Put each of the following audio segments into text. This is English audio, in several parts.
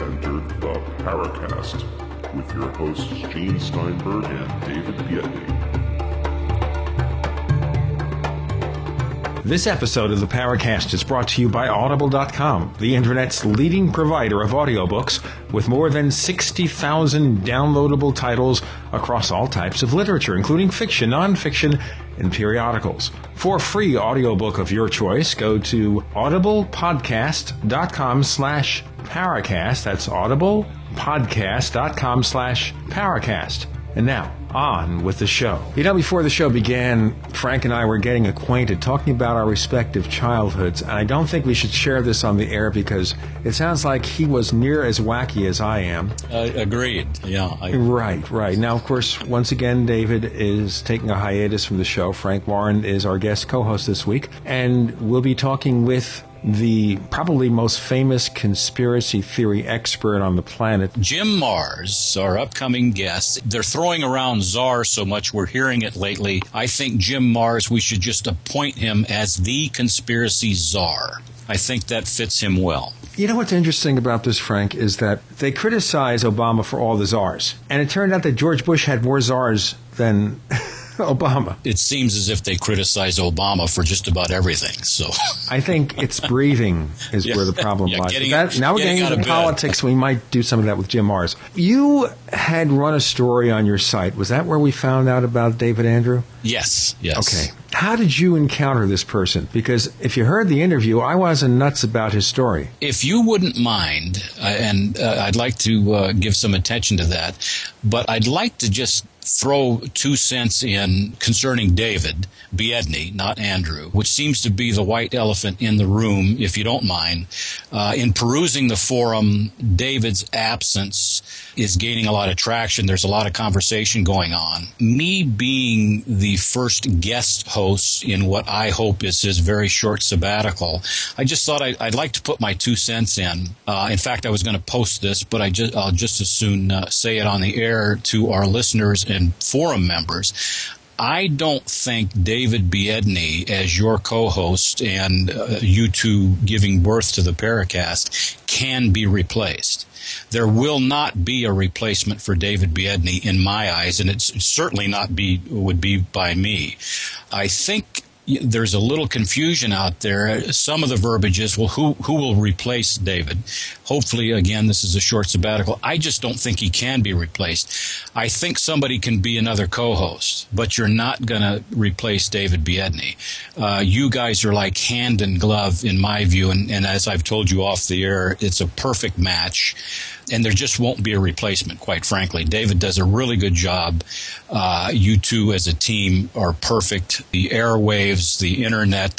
entered the Paracast with your hosts Gene Steinberg and David Biedny. This episode of the Paracast is brought to you by Audible.com, the internet's leading provider of audiobooks with more than 60,000 downloadable titles across all types of literature, including fiction, nonfiction, and periodicals. For a free audiobook of your choice, go to audiblepodcast.com/Paracast. That's audiblepodcast.com/Paracast. And now, on with the show. You know, before the show began, Frank and I were getting acquainted, talking about our respective childhoods, and I don't think we should share this on the air because it sounds like he was near as wacky as I am. Agreed, yeah. Right. Now, of course, once again, David is taking a hiatus from the show. Frank Warren is our guest co-host this week, and we'll be talking with the probably most famous conspiracy theory expert on the planet, Jim Marrs, our upcoming guest. They're throwing around czar so much, we're hearing it lately. I think Jim Marrs, we should just appoint him as the conspiracy czar. I think that fits him well. You know what's interesting about this, Frank, is that they criticize Obama for all the czars. And it turned out that George Bush had more czars than Obama. It seems as if they criticize Obama for just about everything. So I think it's breathing is where the problem lies. Now we're getting into politics. We might do some of that with Jim Marrs. You had run a story on your site. Was that where we found out about David Andrew? Yes. Okay. How did you encounter this person? Because if you heard the interview, I wasn't nuts about his story. If you wouldn't mind, and I'd like to give some attention to that, but I'd like to just throw 2 cents in concerning David Biedny, not Andrew, which seems to be the white elephant in the room, if you don't mind. In perusing the forum, David's absence is gaining a lot of traction. There's a lot of conversation going on. Me being the first guest host in what I hope is his very short sabbatical, I just thought I'd like to put my 2 cents in. In fact, I was going to post this, but I'll just as soon say it on the air to our listeners and forum members. I don't think David Biedny, as your co-host and you two giving birth to the Paracast, can be replaced. There will not be a replacement for David Biedny in my eyes, and it's certainly would be by me. I think there's a little confusion out there. Some of the verbiage is, well, who will replace David? Hopefully, again, this is a short sabbatical. I just don't think he can be replaced. I think somebody can be another co-host, but you're not going to replace David Biedny. You guys are like hand and glove, in my view, and as I've told you off the air, it's a perfect match. And there just won't be a replacement, quite frankly. David does a really good job. You two as a team are perfect. The airwaves, the internet,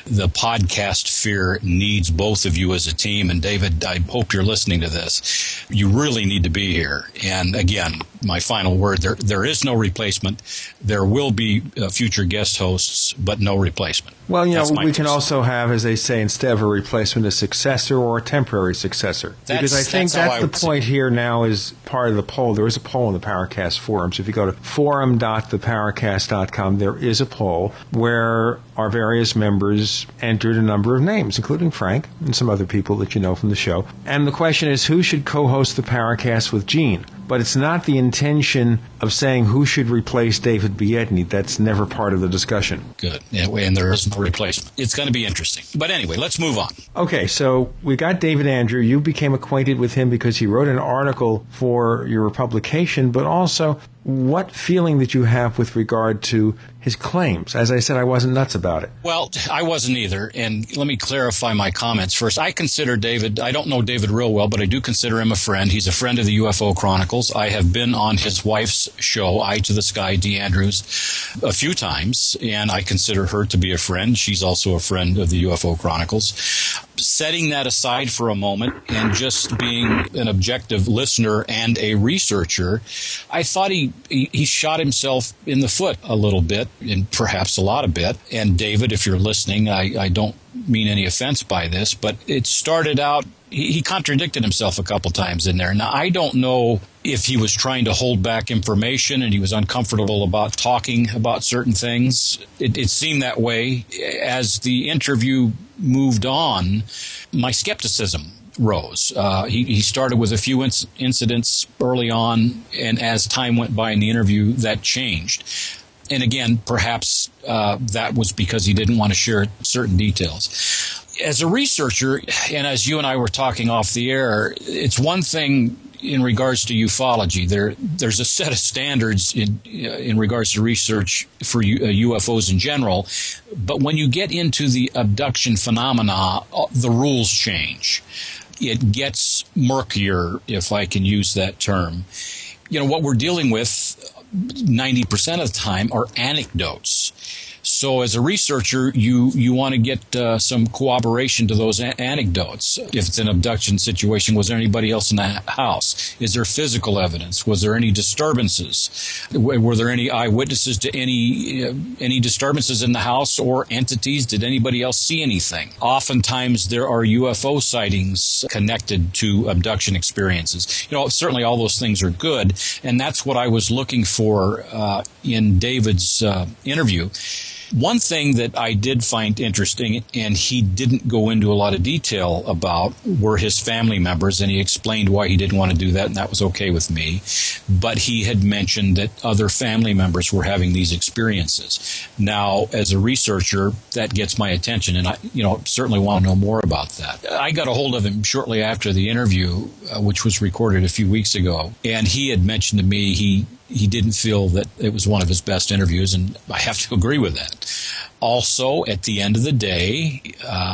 the podcast sphere needs both of you as a team. And David, I hope you're listening to this. You really need to be here. And again, my final word, there is no replacement. There will be future guest hosts, but no replacement. Well, you know, we can also have, as they say, instead of a replacement, a successor or a temporary successor. Because I think that's the point here now is part of the poll. There is a poll in the Paracast forums. If you go to forum.theparacast.com, there is a poll where our various members entered a number of names, including Frank and some other people that you know from the show. And the question is, who should co-host the Paracast with Gene? But it's not the intention of saying who should replace David Biedny. That's never part of the discussion. Good. And there is no replacement. It's going to be interesting. But anyway, let's move on. Okay, so we got David Andrew. You became acquainted with him because he wrote an article for your publication, but also what feeling did you have with regard to his claims? As I said, I wasn't nuts about it. Well, I wasn't either. And let me clarify my comments first. I consider David, I don't know David real well, but I do consider him a friend. He's a friend of the UFO Chronicles. I have been on his wife's show, Eye to the Sky, Dee Andrews, a few times, and I consider her to be a friend. She's also a friend of the UFO Chronicles. Setting that aside for a moment and just being an objective listener and a researcher, I thought he shot himself in the foot a little bit, and perhaps a lot of bit. And David, if you're listening, I don't mean any offense by this, but it started out, he contradicted himself a couple times in there. Now, I don't know if he was trying to hold back information and he was uncomfortable about talking about certain things. It seemed that way. As the interview moved on, my skepticism rose. He started with a few incidents early on, and as time went by in the interview, that changed. And again, perhaps that was because he didn't want to share certain details. As a researcher, and as you and I were talking off the air, it's one thing in regards to ufology. There's a set of standards in regards to research for UFOs in general, but when you get into the abduction phenomena, the rules change. It gets murkier, if I can use that term. What we're dealing with 90% of the time are anecdotes. So as a researcher, you want to get some corroboration to those anecdotes. If it's an abduction situation, was there anybody else in the house? Is there physical evidence? Was there any disturbances? Were there any eyewitnesses to any disturbances in the house or entities? Did anybody else see anything? Oftentimes there are UFO sightings connected to abduction experiences. Certainly all those things are good, and that's what I was looking for in David's interview. One thing that I did find interesting, and he didn't go into a lot of detail about, were his family members, and he explained why he didn't want to do that, and that was okay with me. But he had mentioned that other family members were having these experiences. Now, as a researcher, that gets my attention, and I certainly want to know more about that. I got a hold of him shortly after the interview, which was recorded a few weeks ago, and he had mentioned to me he didn't feel that it was one of his best interviews, and I have to agree with that. Also, at the end of the day,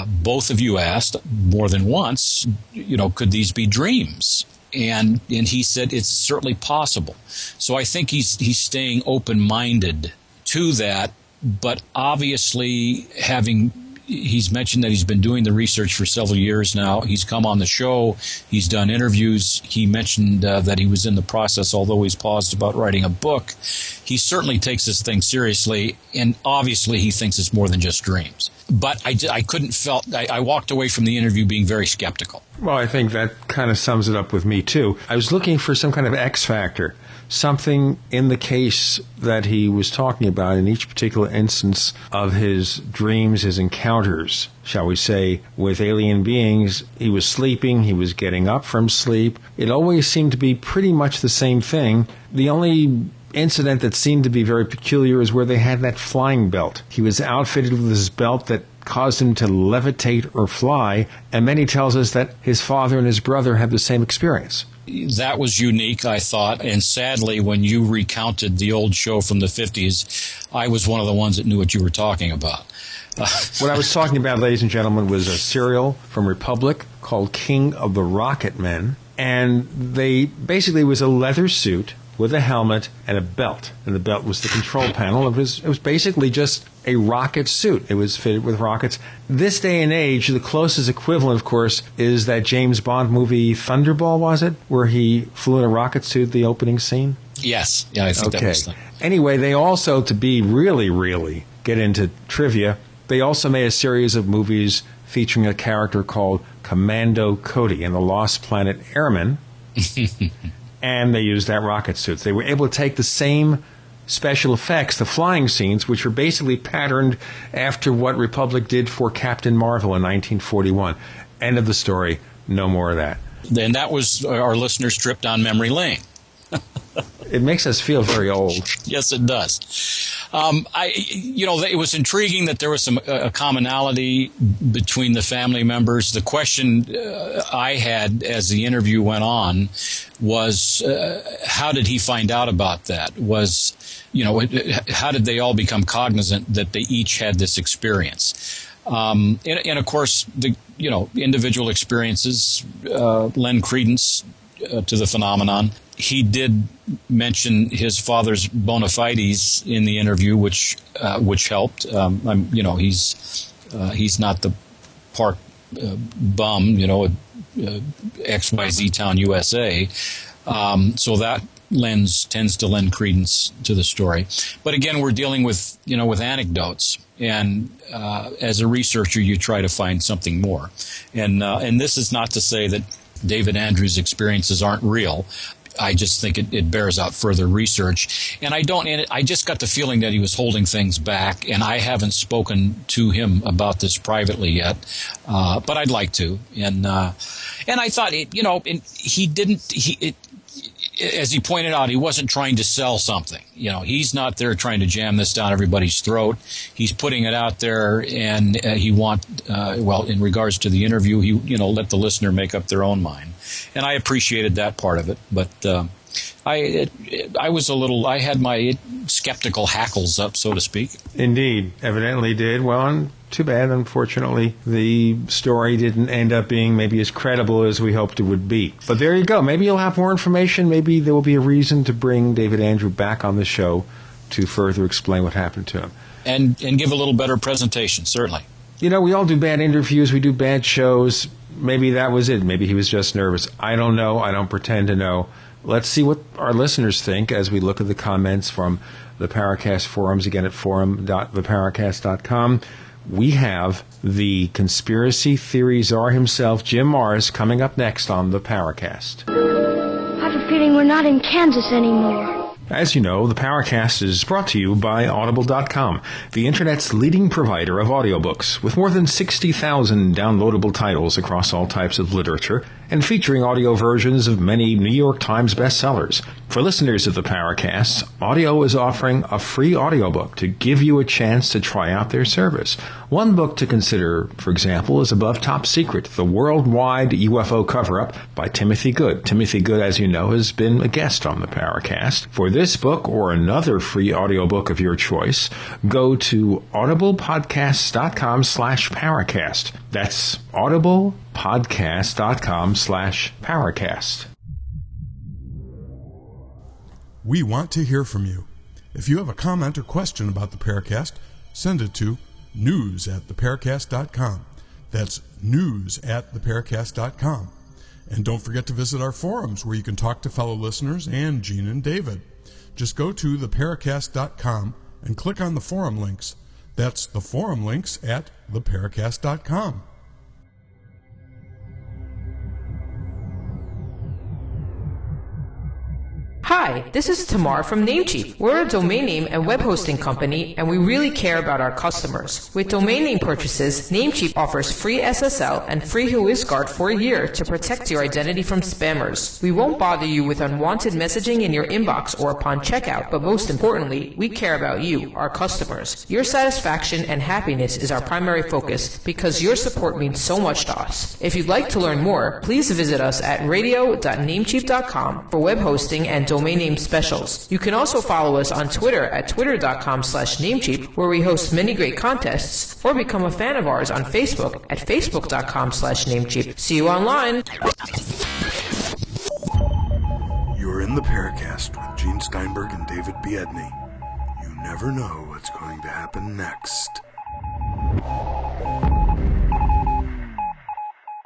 both of you asked more than once, could these be dreams? And he said it's certainly possible. So I think he's staying open-minded to that, but obviously he's mentioned that he's been doing the research for several years now. He's come on the show. He's done interviews. He mentioned that he was in the process, although he's paused, about writing a book. He certainly takes this thing seriously, and obviously he thinks it's more than just dreams. But I walked away from the interview being very skeptical. Well, I think that kind of sums it up with me, too. I was looking for some kind of X factor, something in the case that he was talking about in each particular instance of his dreams, his encounters, shall we say, with alien beings. He was sleeping, he was getting up from sleep. It always seemed to be pretty much the same thing. The only incident that seemed to be very peculiar is where they had that flying belt. He was outfitted with this belt that caused him to levitate or fly, and then he tells us that his father and his brother had the same experience. That was unique, I thought, and sadly, when you recounted the old show from the 50s, I was one of the ones that knew what you were talking about. What I was talking about, ladies and gentlemen, was a serial from Republic called King of the Rocket Men, and they basically was a leather suit with a helmet and a belt, and the belt was the control panel. It was basically just a rocket suit. It was fitted with rockets. This day and age, the closest equivalent, of course, is that James Bond movie Thunderball, was it? Where he flew in a rocket suit, the opening scene? Yes. Yeah, I think that was the... Anyway, they also, to be really get into trivia, they also made a series of movies featuring a character called Commando Cody and the Lost Planet Airmen. And they used that rocket suit. They were able to take the same special effects, the flying scenes, which were basically patterned after what Republic did for Captain Marvel in 1941. End of the story. No more of that. And that was our listener's trip down memory lane. It makes us feel very old. Yes, it does. It was intriguing that there was some commonality between the family members. The question I had as the interview went on was, how did he find out about that? How did they all become cognizant that they each had this experience? And of course, the individual experiences lend credence to the phenomenon. He did mention his father's bona fides in the interview, which helped. He's not the park bum, XYZ Town, USA. So that tends to lend credence to the story. But again, we're dealing with anecdotes, and as a researcher, you try to find something more. And this is not to say that David Andrews' experiences aren't real. I just think it bears out further research. And I just got the feeling that he was holding things back, and I haven't spoken to him about this privately yet, but I'd like to. And I thought, as he pointed out, he wasn't trying to sell something. He's not there trying to jam this down everybody's throat. He's putting it out there, and in regards to the interview, he let the listener make up their own mind. And I appreciated that part of it, but I had my skeptical hackles up, so to speak. Indeed, evidently did. Well, and too bad, unfortunately, the story didn't end up being maybe as credible as we hoped it would be. But there you go. Maybe you'll have more information. Maybe there will be a reason to bring David Andrew back on the show to further explain what happened to him. And give a little better presentation, certainly. We all do bad interviews. We do bad shows. Maybe that was it. Maybe he was just nervous. I don't know. I don't pretend to know. Let's see what our listeners think as we look at the comments from the Paracast forums, again at forum.theparacast.com. We have the conspiracy theory czar himself, Jim Marrs, coming up next on the Paracast. I have a feeling we're not in Kansas anymore. As you know, the Paracast is brought to you by Audible.com, the Internet's leading provider of audiobooks, with more than 60,000 downloadable titles across all types of literature, and featuring audio versions of many New York Times bestsellers. For listeners of the Paracast, Audio is offering a free audiobook to give you a chance to try out their service. One book to consider, for example, is Above Top Secret, the Worldwide UFO Cover-Up by Timothy Good. Timothy Good, as you know, has been a guest on the Paracast. For this book or another free audiobook of your choice, go to audiblepodcast.com/Paracast. That's audiblepodcast.com/Paracast. We want to hear from you. If you have a comment or question about the Paracast, send it to news@theparacast.com. That's news@theparacast.com. And don't forget to visit our forums where you can talk to fellow listeners and Gene and David. Just go to theparacast.com and click on the forum links. That's the forum links at theparacast.com. Hi, this is Tamar from Namecheap. We're a domain name and web hosting company, and we really care about our customers. With domain name purchases, Namecheap offers free SSL and free WhoisGuard for a year to protect your identity from spammers. We won't bother you with unwanted messaging in your inbox or upon checkout, but most importantly, we care about you, our customers. Your satisfaction and happiness is our primary focus because your support means so much to us. If you'd like to learn more, please visit us at radio.namecheap.com for web hosting and domain name specials. You can also follow us on Twitter at twitter.com/Namecheap, where we host many great contests, or become a fan of ours on Facebook at facebook.com/Namecheap. See you online. You're in the Paracast with Gene Steinberg and David Biedney. You never know what's going to happen next.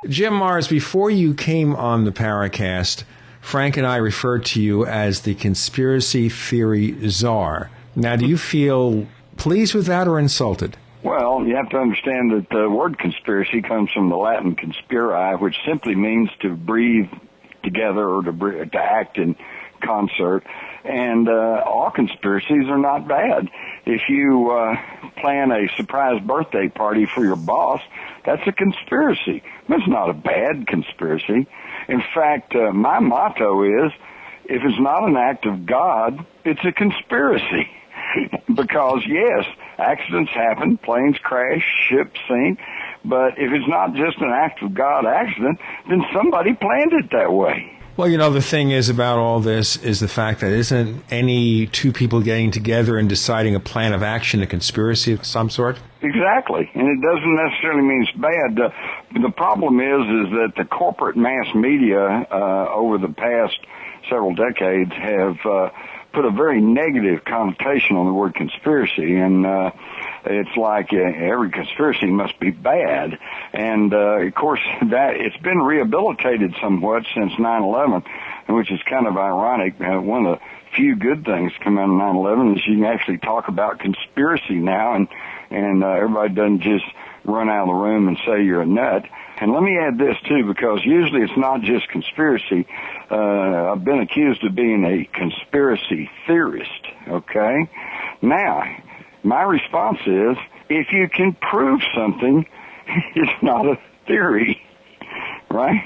Jim Marrs, before you came on the Paracast, Frank and I referred to you as the conspiracy theory czar. Now, do you feel pleased with that or insulted? Well, you have to understand that the word conspiracy comes from the Latin conspiri, which simply means to breathe together or to act in concert. And all conspiracies are not bad. If you plan a surprise birthday party for your boss, that's a conspiracy. That's not a bad conspiracy. In fact, my motto is, if it's not an act of God, it's a conspiracy. Because, yes, accidents happen, planes crash, ships sink, but if it's not just an act of God accident, then somebody planned it that way. Well, the thing is about all this is the fact that isn't any two people getting together and deciding a plan of action a conspiracy of some sort? Exactly, and it doesn't necessarily mean it's bad. The problem is that the corporate mass media over the past several decades have put a very negative connotation on the word conspiracy, and it's like every conspiracy must be bad. And of course, that it's been rehabilitated somewhat since 9/11, which is kind of ironic. One of the few good things come out of 9/11 is you can actually talk about conspiracy now, and everybody doesn't just run out of the room and say you're a nut. and let me add this too, because usually it's not just conspiracy. I've been accused of being a conspiracy theorist, okay? Now, my response is, if you can prove something, it's not a theory, right?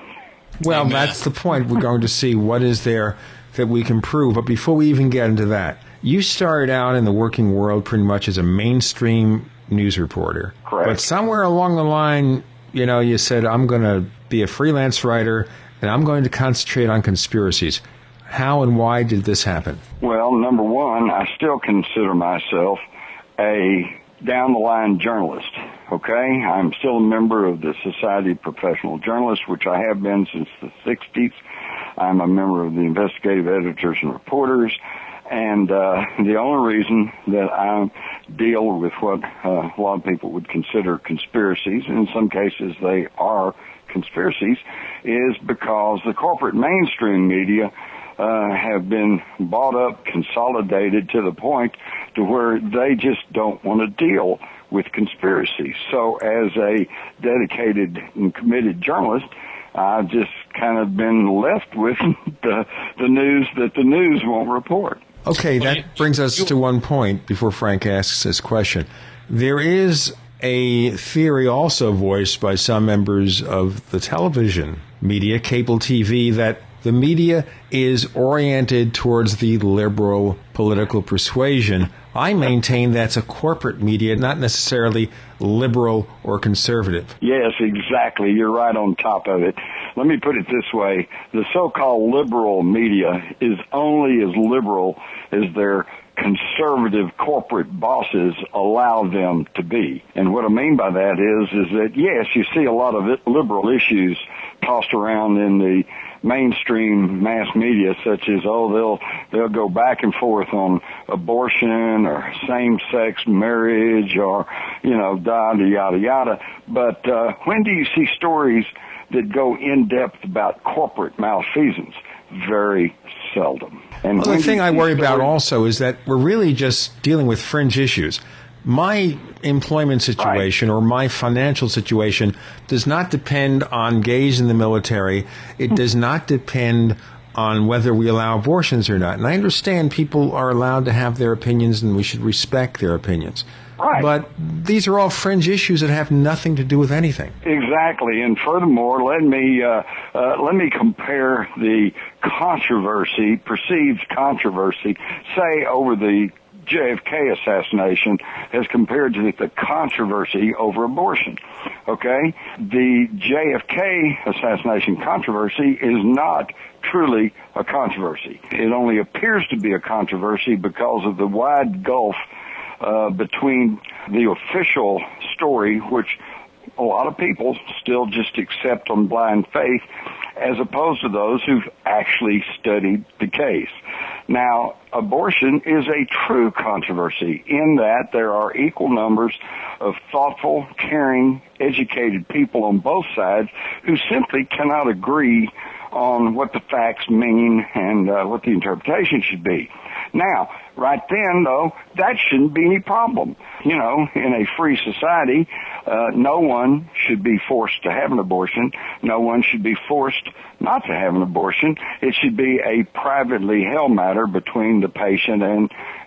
Well, that's the point. We're going to see what is there that we can prove. But before we even get into that, you started out in the working world pretty much as a mainstream news reporter. Correct. But somewhere along the line, you said, I'm going to be a freelance writer and I'm going to concentrate on conspiracies. How and why did this happen? Well, number one, I still consider myself a down-the-line journalist, okay? I'm still a member of the Society of Professional Journalists, which I have been since the 60s. I'm a member of the Investigative Editors and Reporters, and the only reason that I deal with what a lot of people would consider conspiracies, and in some cases they are conspiracies, is because the corporate mainstream media have been bought up, consolidated to the point to where they just don't want to deal with conspiracies. So as a dedicated and committed journalist, I've just kind of been left with the news that the news won't report. Okay, that brings us to one point before Frank asks his question. There is a theory also voiced by some members of the television media, cable TV, that the media is oriented towards the liberal political persuasion. I maintain that's a corporate media, not necessarily liberal or conservative. Yes, exactly. You're right on top of it. Let me put it this way. The so-called liberal media is only as liberal as their conservative corporate bosses allow them to be. And what I mean by that is that, yes, you see a lot of liberal issues tossed around in the mainstream mass media, such as, they'll go back and forth on abortion or same-sex marriage or, yada, yada, yada. But when do you see stories that go in-depth about corporate malfeasance? Very seldom. And the thing I worry about also is that we're really just dealing with fringe issues. My employment situation or my financial situation does not depend on gays in the military. It does not depend on whether we allow abortions or not. And I understand people are allowed to have their opinions and we should respect their opinions. Right. But these are all fringe issues that have nothing to do with anything. Exactly. And furthermore, let me compare the controversy, perceived controversy, say over the JFK assassination as compared to the controversy over abortion. Okay? The JFK assassination controversy is not truly a controversy. It only appears to be a controversy because of the wide gulf between the official story, which a lot of people still just accept on blind faith, as opposed to those who've actually studied the case. Now, abortion is a true controversy in that there are equal numbers of thoughtful, caring, educated people on both sides who simply cannot agree on what the facts mean and what the interpretation should be. Now, right then, though, that shouldn't be any problem. In a free society, no one should be forced to have an abortion. No one should be forced not to have an abortion. It should be a privately held matter between the patient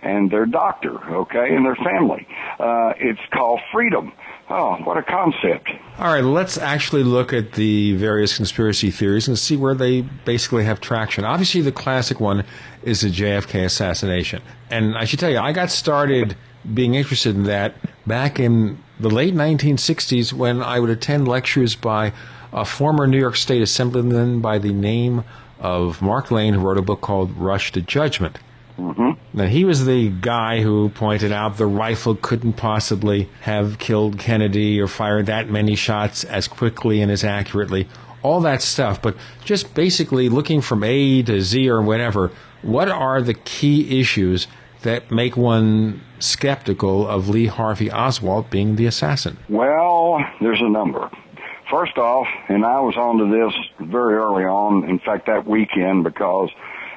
and their doctor, okay, and their family. It's called freedom. Oh, what a concept. All right, let's actually look at the various conspiracy theories and see where they basically have traction. Obviously, the classic one is the JFK assassination. And I should tell you, I got started being interested in that back in the late 1960s when I would attend lectures by a former New York State Assemblyman by the name of Mark Lane, who wrote a book called Rush to Judgment. Mm-hmm. Now, he was the guy who pointed out the rifle couldn't possibly have killed Kennedy or fired that many shots as quickly and as accurately, all that stuff. But just basically looking from A to Z or whatever, what are the key issues that make one skeptical of Lee Harvey Oswald being the assassin? Well, there's a number. First off, and I was onto this very early on, in fact, that weekend, because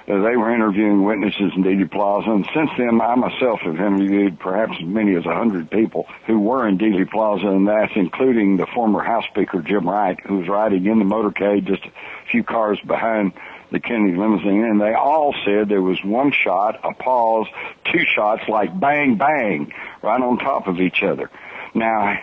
They were interviewing witnesses in Dealey Plaza, and since then, I myself have interviewed perhaps as many as 100 people who were in Dealey Plaza, and that's including the former House Speaker, Jim Wright, who was riding in the motorcade just a few cars behind the Kennedy limousine, and they all said there was one shot, a pause, two shots, like bang, bang, right on top of each other. Now,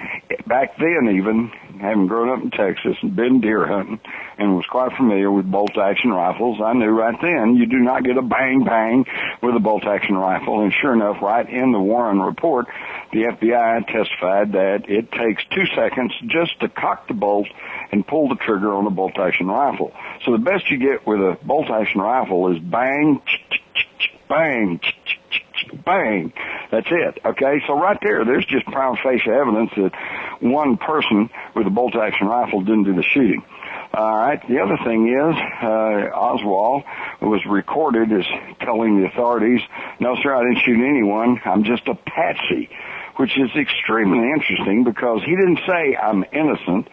back then even, having grown up in Texas and been deer hunting and was quite familiar with bolt-action rifles, I knew right then you do not get a bang-bang with a bolt-action rifle. And sure enough, right in the Warren report, the FBI testified that it takes 2 seconds just to cock the bolt and pull the trigger on a bolt-action rifle. So the best you get with a bolt-action rifle is bang, bang, bang. That's it. Okay, so right there's just prima facie evidence that one person with a bolt-action rifle didn't do the shooting. All right. The other thing is, Oswald was recorded as telling the authorities, "No, sir, I didn't shoot anyone. I'm just a patsy," which is extremely interesting because he didn't say I'm innocent.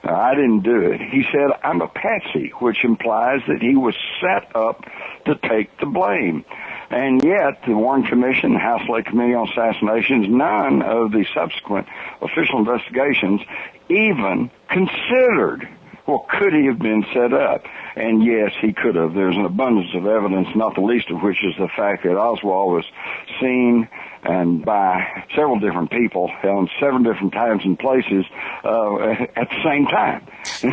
I didn't do it. He said, I'm a patsy, which implies that he was set up to take the blame. And yet, the Warren Commission, the House Select Committee on Assassinations, none of the subsequent official investigations even considered, well, could he have been set up? And yes, he could have. There's an abundance of evidence, not the least of which is the fact that Oswald was seen and by several different people on several different times and places at the same time.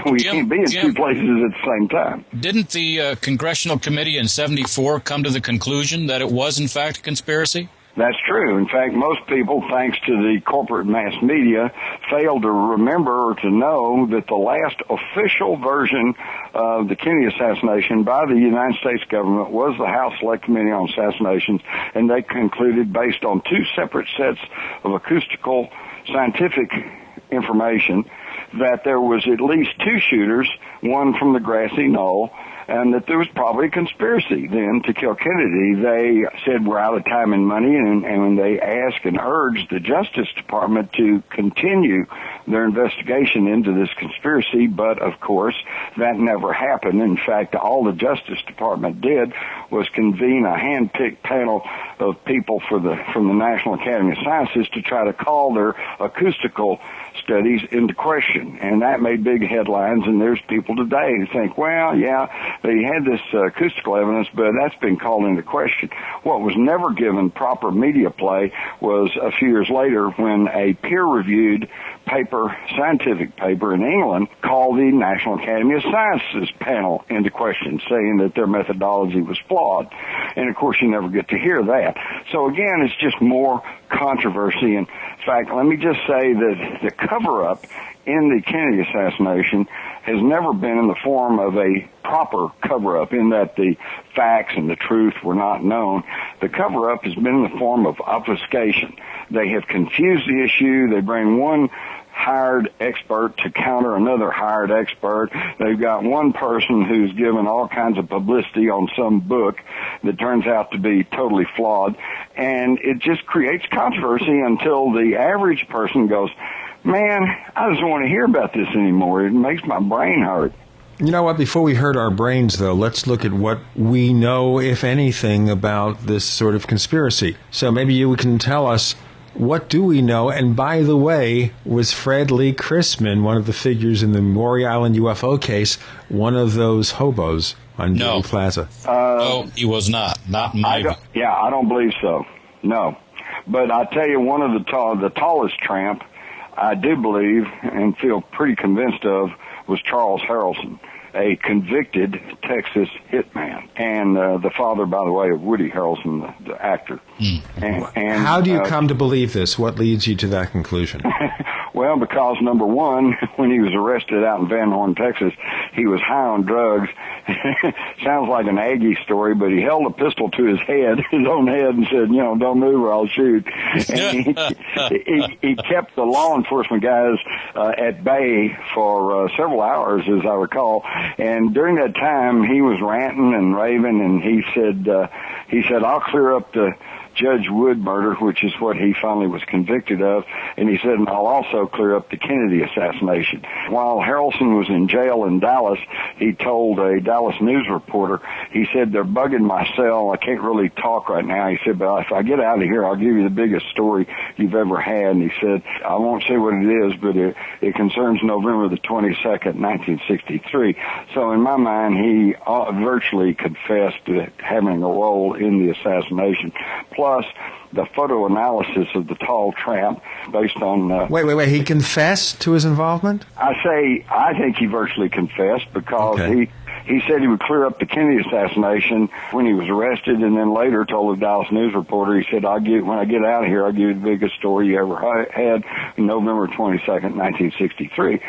We can't be in two places at the same time. Didn't the Congressional Committee in 74 come to the conclusion that it was, in fact, a conspiracy? That's true. In fact, most people, thanks to the corporate mass media, fail to remember or to know that the last official version of the Kennedy assassination by the United States government was the House Select Committee on Assassinations, and they concluded, based on two separate sets of acoustical scientific information, that there was at least two shooters, one from the grassy knoll, and that there was probably a conspiracy then to kill Kennedy. They said we're out of time and money, and when they asked and urged the Justice Department to continue their investigation into this conspiracy, but of course that never happened. In fact, all the Justice Department did was convene a hand-picked panel of people from the National Academy of Sciences to try to call their acoustical studies into question, and that made big headlines. And there's people today who think, well, yeah, they had this acoustical evidence, but that's been called into question. What was never given proper media play was a few years later when a peer-reviewed paper, scientific paper in England, called the National Academy of Sciences panel into question, saying that their methodology was flawed. And of course, you never get to hear that. So again, it's just more controversy. In fact, let me just say that the cover-up in the Kennedy assassination has never been in the form of a proper cover-up, in that the facts and the truth were not known. The cover-up has been in the form of obfuscation. They have confused the issue. They bring one hired expert to counter another hired expert. They've got one person who's given all kinds of publicity on some book that turns out to be totally flawed, and it just creates controversy until the average person goes, man, I just don't want to hear about this anymore. It makes my brain hurt. You know what? Before we hurt our brains, though, let's look at what we know, if anything, about this sort of conspiracy. So maybe you can tell us, what do we know? And by the way, was Fred Lee Chrisman, one of the figures in the Maury Island UFO case, one of those hobos on Dealey Plaza? No, he was not. Not in my view. Yeah, I don't believe so. No. But I tell you, one of the tallest tramp, I do believe and feel pretty convinced of, was Charles Harrelson, a convicted Texas hitman, and the father, by the way, of Woody Harrelson, the actor. And how do you come to believe this? What leads you to that conclusion? Well, because number one, when he was arrested out in Van Horn, Texas, he was high on drugs. Sounds like an Aggie story, but he held a pistol to his own head, and said, don't move or I'll shoot. And he kept the law enforcement guys at bay for several hours, as I recall. And during that time, he was ranting and raving, and he said, I'll clear up the Judge Wood murder, which is what he finally was convicted of. And he said, and I'll also clear up the Kennedy assassination. While Harrelson was in jail in Dallas, he told a Dallas news reporter, he said, they're bugging my cell. I can't really talk right now. He said, but if I get out of here, I'll give you the biggest story you've ever had. And he said, I won't say what it is, but it concerns November the 22nd, 1963. So in my mind, he virtually confessed to having a role in the assassination. Plus, the photo analysis of the tall tramp based on... Wait. He confessed to his involvement? I think he virtually confessed because he said he would clear up the Kennedy assassination when he was arrested, and then later told the Dallas news reporter, he said, when I get out of here, I'll give you the biggest story you ever had, November 22nd, 1963.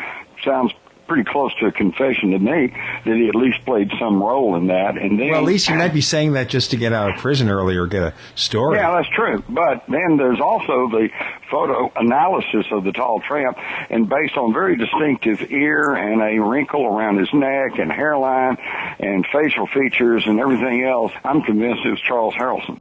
Sounds pretty close to a confession to me that he at least played some role in that. And then, well, at least he might be saying that just to get out of prison early or get a story. Yeah, that's true. But then there's also the photo analysis of the tall tramp, and based on very distinctive ear and a wrinkle around his neck and hairline and facial features and everything else, I'm convinced it was Charles Harrelson.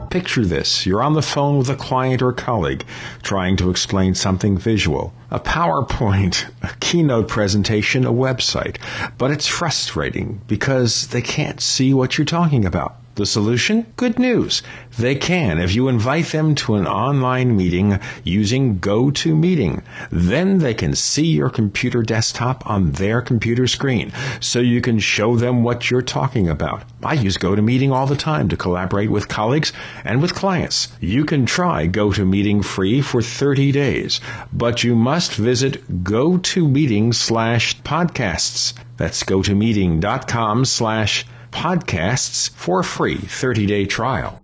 Picture this. You're on the phone with a client or colleague trying to explain something visual. A PowerPoint, a keynote presentation, a website. But it's frustrating because they can't see what you're talking about. The solution? Good news. They can if you invite them to an online meeting using GoToMeeting. Then they can see your computer desktop on their computer screen, so you can show them what you're talking about. I use GoToMeeting all the time to collaborate with colleagues and with clients. You can try GoToMeeting free for 30 days, but you must visit GoToMeeting/podcasts. That's GoToMeeting.com/podcasts for a free 30-day trial.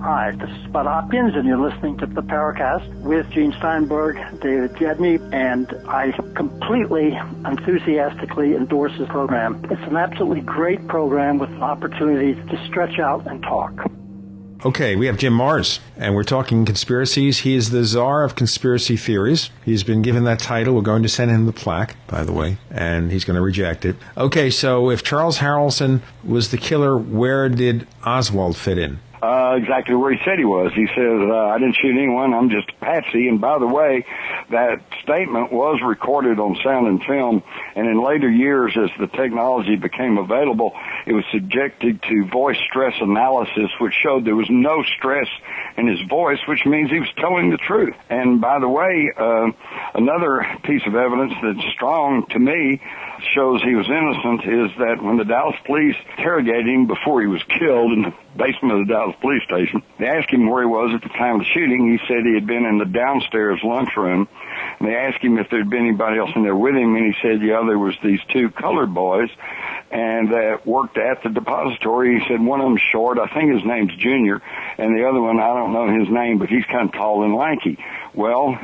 Hi, this is Bud Hopkins, and you're listening to the Paracast with Gene Steinberg, David Biedney, and I completely, enthusiastically endorse this program. It's an absolutely great program with an opportunity to stretch out and talk. Okay, we have Jim Marrs, and we're talking conspiracies. He is the czar of conspiracy theories. He's been given that title. We're going to send him the plaque, by the way, and he's going to reject it. Okay, so if Charles Harrelson was the killer, where did Oswald fit in? Exactly where he said he was. He says, I didn't shoot anyone, I'm just a patsy. And by the way, that statement was recorded on sound and film, and in later years, as the technology became available, it was subjected to voice stress analysis, which showed there was no stress in his voice, which means he was telling the truth. And by the way, another piece of evidence that's strong to me shows he was innocent is that when the Dallas police interrogated him before he was killed in the basement of the Dallas police station, they asked him where he was at the time of the shooting. He said he had been in the downstairs lunchroom. And they asked him if there had been anybody else in there with him, and he said, yeah, there was these two colored boys and that worked at the depository. He said one of them's short, I think his name's Junior, and the other one, I don't know his name, but he's kind of tall and lanky. Well,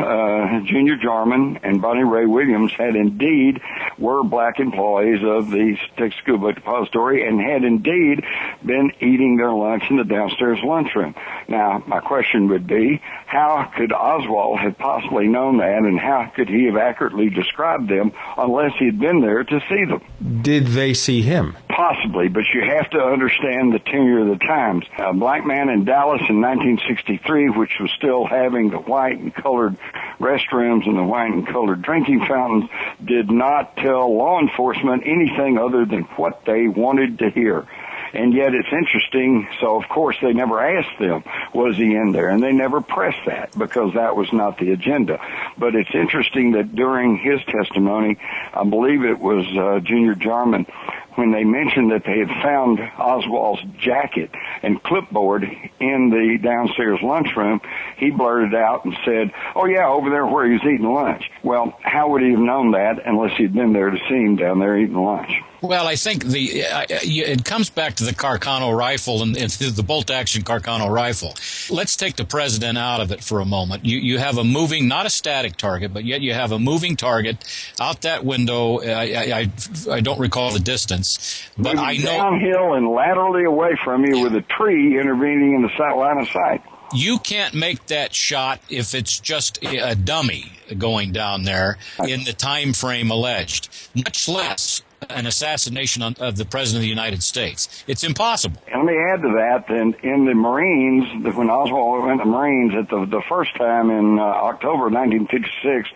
Junior Jarman and Bonnie Ray Williams were black employees of the Texas School Book Depository and had indeed been eating their lunch in the downstairs lunchroom. Now, my question would be, how could Oswald have possibly known that, and how could he have accurately described them unless he had been there to see them? Did they see him? Possibly, but you have to understand the tenure of the times. A black man in Dallas in 1963, which was still having the white and colored restrooms and the white and colored drinking fountains, did not tell law enforcement anything other than what they wanted to hear. And yet it's interesting, so of course they never asked them, was he in there? And they never pressed that because that was not the agenda. But it's interesting that during his testimony, I believe it was Junior Jarman, when they mentioned that they had found Oswald's jacket and clipboard in the downstairs lunchroom, he blurted out and said, oh yeah, over there where he was eating lunch. Well, how would he have known that unless he'd been there to see him down there eating lunch? Well, I think it comes back to the Carcano rifle and the bolt-action Carcano rifle. Let's take the president out of it for a moment. You have a moving, not a static target, but yet you have a moving target out that window. I don't recall the distance, but I know downhill and laterally away from you with a tree intervening in the line of sight. You can't make that shot if it's just a dummy going down there in the time frame alleged, much less an assassination of the President of the United States. It's impossible. And let me add to that, in the Marines, when Oswald went to the Marines at the first time in October of 1956,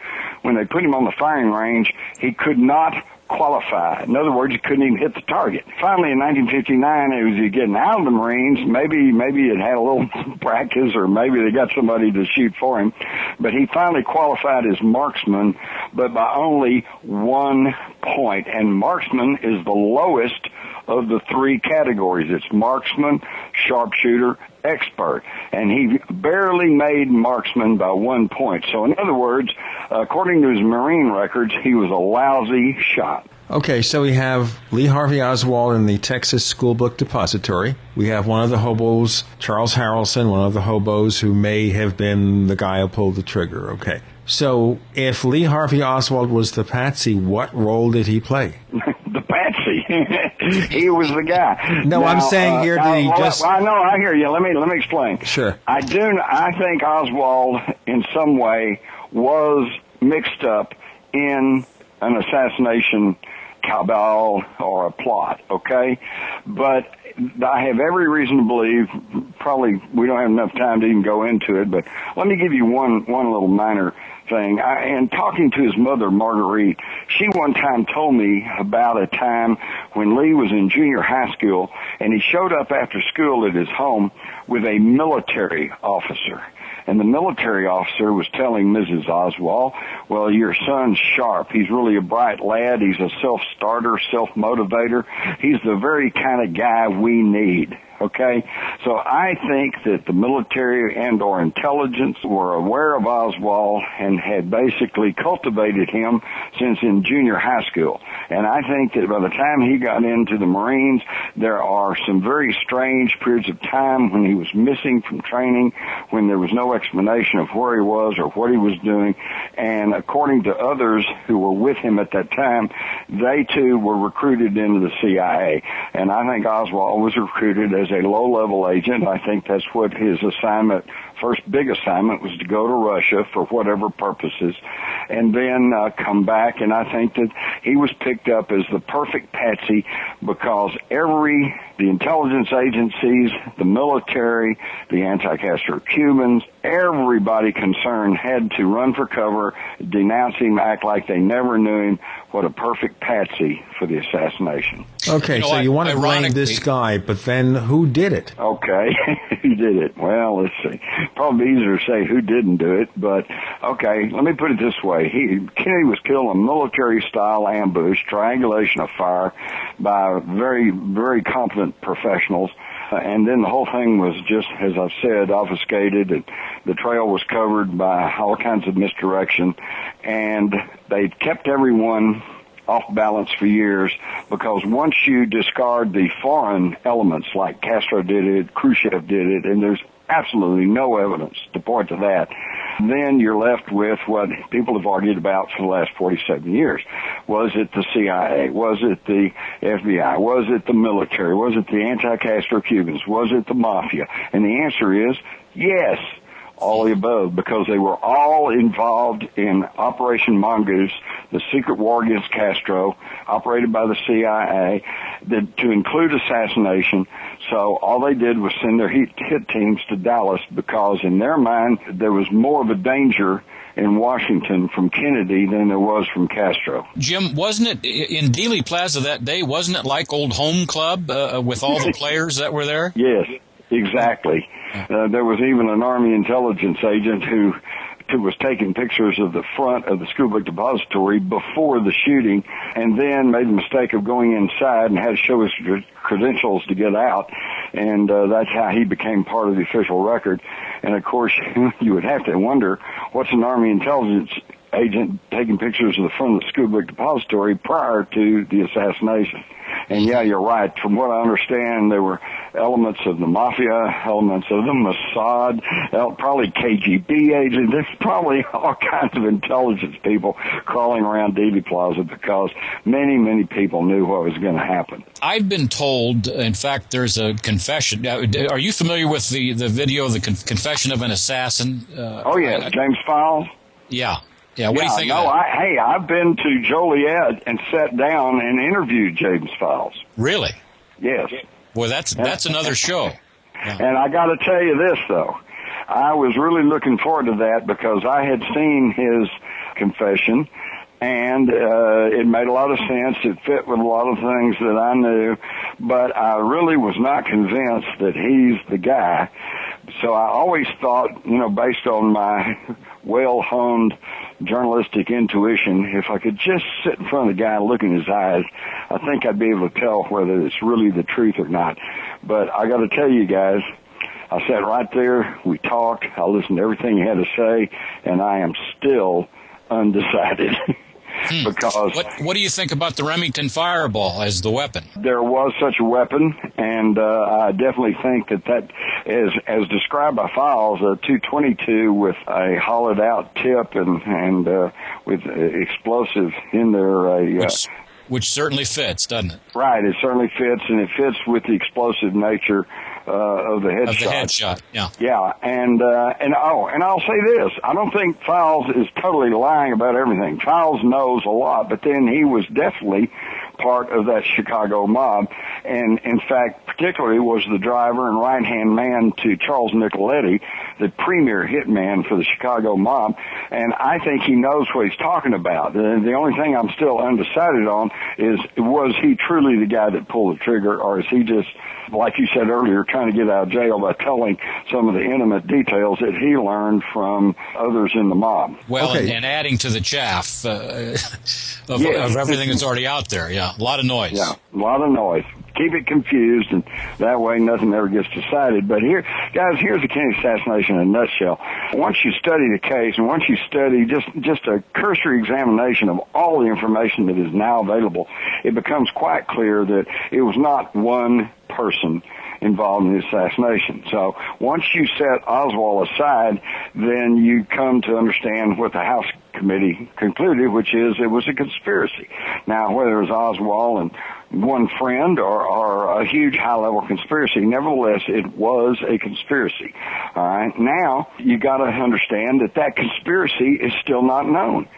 when they put him on the firing range, he could not qualify. In other words, he couldn't even hit the target. Finally, in 1959, as he was getting out of the Marines, maybe it had a little practice, or maybe they got somebody to shoot for him, but he finally qualified as marksman, but by only 1 point. And marksman is the lowest of the 3 categories. It's marksman, sharpshooter, expert, and he barely made marksman by 1 point. So in other words, according to his Marine records, he was a lousy shot. Okay, so we have Lee Harvey Oswald in the Texas School Book Depository. We have one of the hobos, Charles Harrelson, one of the hobos who may have been the guy who pulled the trigger. Okay, so if Lee Harvey Oswald was the patsy, what role did he play? The patsy. He was the guy. No, now, I'm saying here that he just... Well, I know, I hear you. Let me explain. Sure. I think Oswald, in some way, was mixed up in an assassination cabal or a plot, okay? But I have every reason to believe, probably we don't have enough time to even go into it, but let me give you one little minor thing. And talking to his mother, Marguerite, she one time told me about a time when Lee was in junior high school, and he showed up after school at his home with a military officer. And the military officer was telling Mrs. Oswald, well, your son's sharp. He's really a bright lad. He's a self-starter, self-motivator. He's the very kind of guy we need. Okay? So I think that the military and or intelligence were aware of Oswald and had basically cultivated him since in junior high school. And I think that by the time he got into the Marines, there are some very strange periods of time when he was missing from training, when there was no explanation of where he was or what he was doing. And according to others who were with him at that time, they too were recruited into the CIA. And I think Oswald was recruited as a low-level agent. I think that's what his assignment, first big assignment, was to go to Russia for whatever purposes, and then come back. And I think that he was picked up as the perfect patsy because the intelligence agencies, the military, the anti-Castro Cubans, everybody concerned had to run for cover, denounce him, act like they never knew him. What a perfect patsy for the assassination. Okay, so you want to blame this guy, but then who did it? Okay, who did it? Well, let's see. Probably easier to say who didn't do it, but okay, let me put it this way. Kennedy was killed in a military-style ambush, triangulation of fire by very, very competent professionals. And then the whole thing was just, as I've said, obfuscated, and the trail was covered by all kinds of misdirection, and they kept everyone off balance for years, because once you discard the foreign elements, like Castro did it, Khrushchev did it, and there's absolutely no evidence to point to that, then you're left with what people have argued about for the last 47 years. Was it the CIA? Was it the FBI? Was it the military? Was it the anti-Castro Cubans? Was it the mafia? And the answer is yes, all the above, because they were all involved in Operation Mongoose, the secret war against Castro, operated by the CIA, to include assassination. So all they did was send their hit teams to Dallas, because in their mind there was more of a danger in Washington from Kennedy than there was from Castro. Jim, wasn't it in Dealey Plaza that day, wasn't it like old home club with all the players that were there? Yes, exactly. There was even an Army intelligence agent who was taking pictures of the front of the school book depository before the shooting, and then made the mistake of going inside and had to show his credentials to get out, and that's how he became part of the official record. And of course, you would have to wonder, what's an Army intelligence agent taking pictures of the front of the school book depository prior to the assassination. And yeah, you're right. From what I understand, there were elements of the mafia, elements of the Mossad, probably KGB agents. There's probably all kinds of intelligence people crawling around Dealey Plaza because many, many people knew what was going to happen. I've been told, in fact, there's a confession. Are you familiar with the video, the confession of an assassin? Oh, yeah, James Files? Yeah. Yeah, what do you think of that? I've been to Joliet and sat down and interviewed James Files. Really? Yes. Boy, that's another show. Yeah. And I got to tell you this, though. I was really looking forward to that because I had seen his confession, and it made a lot of sense. It fit with a lot of things that I knew, but I really was not convinced that he's the guy. So I always thought, based on my well-honed journalistic intuition, if I could just sit in front of the guy and look in his eyes, I think I'd be able to tell whether it's really the truth or not. But I got to tell you guys, I sat right there, we talked, I listened to everything he had to say, and I am still undecided. Because what do you think about the Remington Fireball as the weapon? There was such a weapon, and I definitely think that is, as described by Files, a .222 with a hollowed-out tip and with explosive in there. Which certainly fits, doesn't it? Right, it certainly fits, and it fits with the explosive nature of the headshot. Yeah, and I'll say this: I don't think Files is totally lying about everything. Files knows a lot, but then he was definitely part of that Chicago mob, and in fact, particularly was the driver and right-hand man to Charles Nicoletti, the premier hitman for the Chicago mob, and I think he knows what he's talking about. The only thing I'm still undecided on is, was he truly the guy that pulled the trigger, or is he just, like you said earlier, trying to get out of jail by telling some of the intimate details that he learned from others in the mob? Well, and adding to the chaff of everything that's already out there. Yeah, a lot of noise. Yeah, a lot of noise. Keep it confused, and that way nothing ever gets decided. But here, guys, here's the Kennedy assassination in a nutshell. Once you study the case, and once you study just a cursory examination of all the information that is now available, it becomes quite clear that it was not one person involved in the assassination. So once you set Oswald aside, then you come to understand what the House Committee concluded, which is it was a conspiracy. Now, whether it was Oswald and one friend or a huge high-level conspiracy, nevertheless, it was a conspiracy. All right. Now, you got to understand that conspiracy is still not known.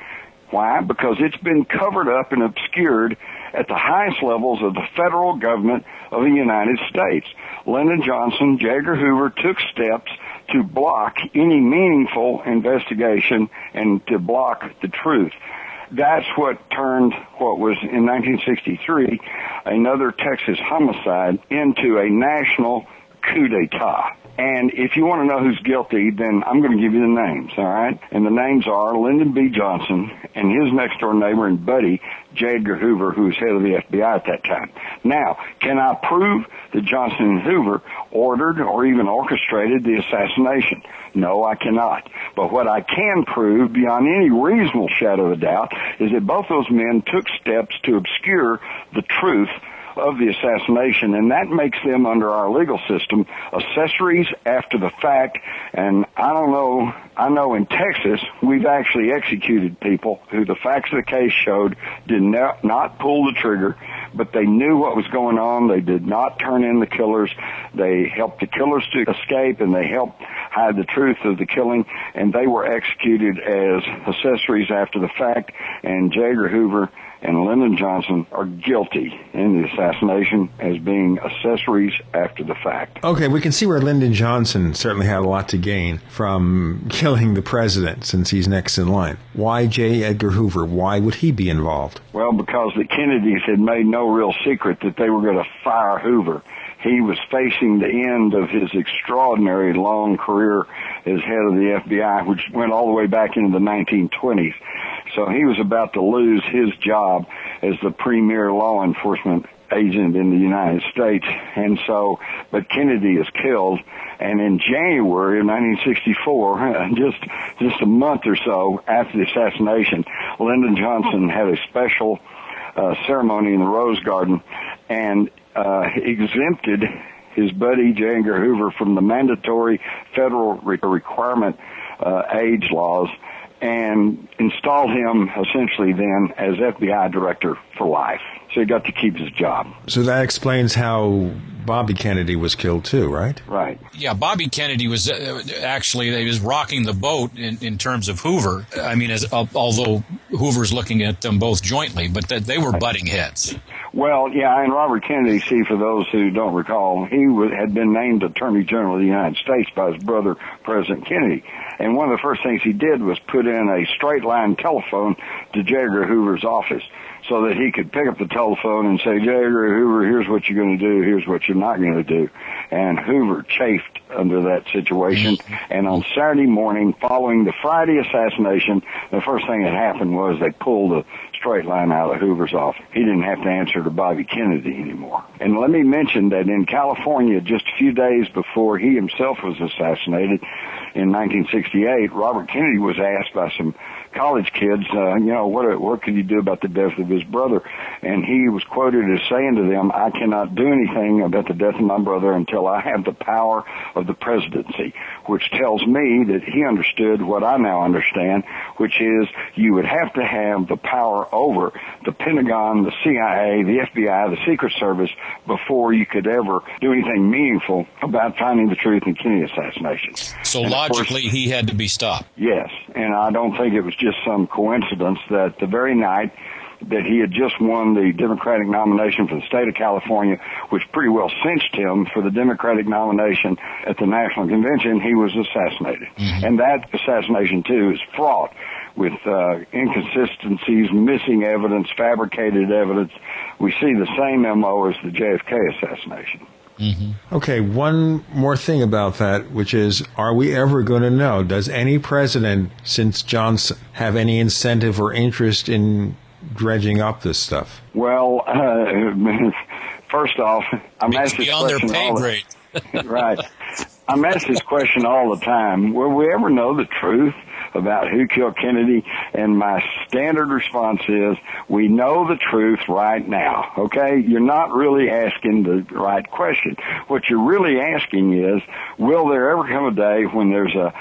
Why? Because it's been covered up and obscured at the highest levels of the federal government of the United States. Lyndon Johnson, J. Edgar Hoover took steps to block any meaningful investigation and to block the truth. That's what turned what was in 1963 another Texas homicide into a national coup d'etat. And if you want to know who's guilty, then I'm going to give you the names, all right? And the names are Lyndon B. Johnson and his next-door neighbor and buddy, J. Edgar Hoover, who was head of the FBI at that time. Now, can I prove that Johnson and Hoover ordered or even orchestrated the assassination? No, I cannot. But what I can prove, beyond any reasonable shadow of a doubt, is that both those men took steps to obscure the truth of the assassination, and that makes them, under our legal system, accessories after the fact. And I know in Texas, we've actually executed people who the facts of the case showed did not pull the trigger, but they knew what was going on. They did not turn in the killers. They helped the killers to escape, and they helped hide the truth of the killing, and they were executed as accessories after the fact, and J. Edgar Hoover and Lyndon Johnson are guilty in the assassination as being accessories after the fact. Okay, we can see where Lyndon Johnson certainly had a lot to gain from killing the president, since he's next in line. Why J. Edgar Hoover? Why would he be involved? Well, because the Kennedys had made no real secret that they were going to fire Hoover. He was facing the end of his extraordinary long career as head of the FBI, which went all the way back into the 1920s. So he was about to lose his job as the premier law enforcement agent in the United States. And so, but Kennedy is killed. And in January of 1964, just a month or so after the assassination, Lyndon Johnson had a special ceremony in the Rose Garden and exempted his buddy J. Edgar Hoover from the mandatory federal requirement age laws and installed him essentially then as FBI director for life. So he got to keep his job. So that explains how Bobby Kennedy was killed too, right? Right. Yeah, Bobby Kennedy was actually, he was rocking the boat in terms of Hoover. I mean, although Hoover's looking at them both jointly, but they were butting heads. Well, yeah, and Robert Kennedy, see, for those who don't recall, he had been named Attorney General of the United States by his brother, President Kennedy. And one of the first things he did was put in a straight-line telephone to J. Edgar Hoover's office so that he could pick up the telephone and say, J. Edgar Hoover, here's what you're going to do, here's what you're not going to do. And Hoover chafed under that situation. And on Saturday morning, following the Friday assassination, the first thing that happened was they pulled the straight line out of Hoover's office. He didn't have to answer to Bobby Kennedy anymore. And let me mention that in California, just a few days before he himself was assassinated in 1968, Robert Kennedy was asked by some college kids, what could you do about the death of his brother? And he was quoted as saying to them, I cannot do anything about the death of my brother until I have the power of the presidency, which tells me that he understood what I now understand, which is you would have to have the power over the Pentagon, the CIA, the FBI, the Secret Service before you could ever do anything meaningful about finding the truth in Kennedy assassination. So logically, he had to be stopped. Yes, and I don't think it was just some coincidence that the very night that he had just won the Democratic nomination for the state of California, which pretty well cinched him for the Democratic nomination at the National Convention, he was assassinated. Mm-hmm. And that assassination, too, is fraught with inconsistencies, missing evidence, fabricated evidence. We see the same MO as the JFK assassination. Mm-hmm. Okay, one more thing about that, which is, are we ever going to know? Does any president since Johnson have any incentive or interest in dredging up this stuff? Well, first off, I'm asked this question all the time. Right. I'm asked this question all the time. Will we ever know the truth about who killed Kennedy? And my standard response is, we know the truth right now, okay? You're not really asking the right question. What you're really asking is, will there ever come a day when there's a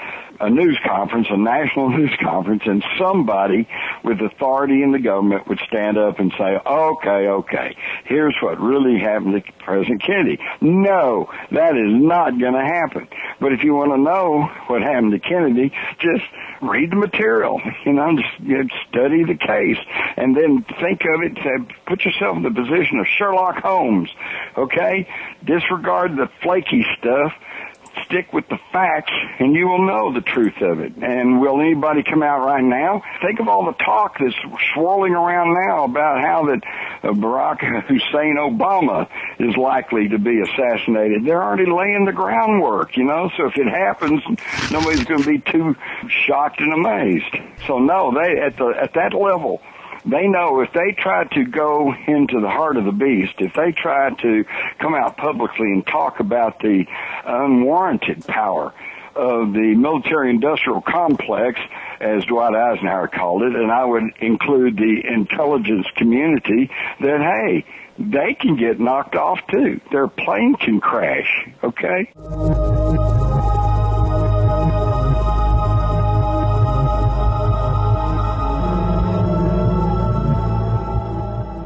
news conference, a national news conference, and somebody with authority in the government would stand up and say, okay, here's what really happened to President Kennedy. No, that is not going to happen. But if you want to know what happened to Kennedy, just read the material, just study the case, and then think of it, put yourself in the position of Sherlock Holmes, okay? Disregard the flaky stuff. Stick with the facts, and you will know the truth of it. And will anybody come out right now? Think of all the talk that's swirling around now about how that Barack Hussein Obama is likely to be assassinated. They're already laying the groundwork, so if it happens, nobody's going to be too shocked and amazed. So no, they at that level, they know if they try to go into the heart of the beast, if they try to come out publicly and talk about the unwarranted power of the military-industrial complex, as Dwight Eisenhower called it, and I would include the intelligence community, that, hey, they can get knocked off too. Their plane can crash, okay?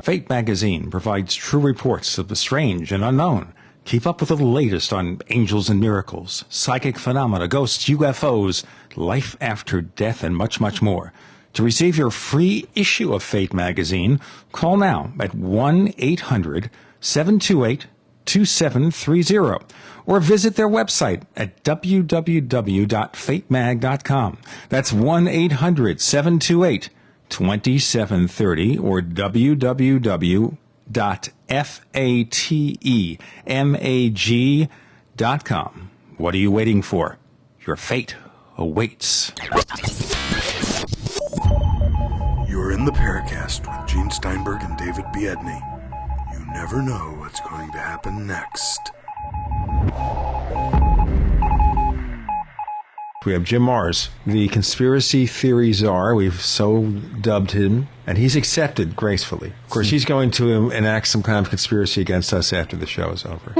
Fate magazine provides true reports of the strange and unknown. Keep up with the latest on angels and miracles, psychic phenomena, ghosts, UFOs, life after death, and much, much more. To receive your free issue of Fate magazine, call now at 1-800-728-2730 or visit their website at www.fatemag.com. That's 1-800-728-2730 or www.fatemag.com. What are you waiting for? Your fate awaits. You're in the Paracast with Gene Steinberg and David Biedney. You never know what's going to happen next. We have Jim Marrs, the conspiracy theory czar. We've so dubbed him, and he's accepted gracefully. Of course, he's going to enact some kind of conspiracy against us after the show is over.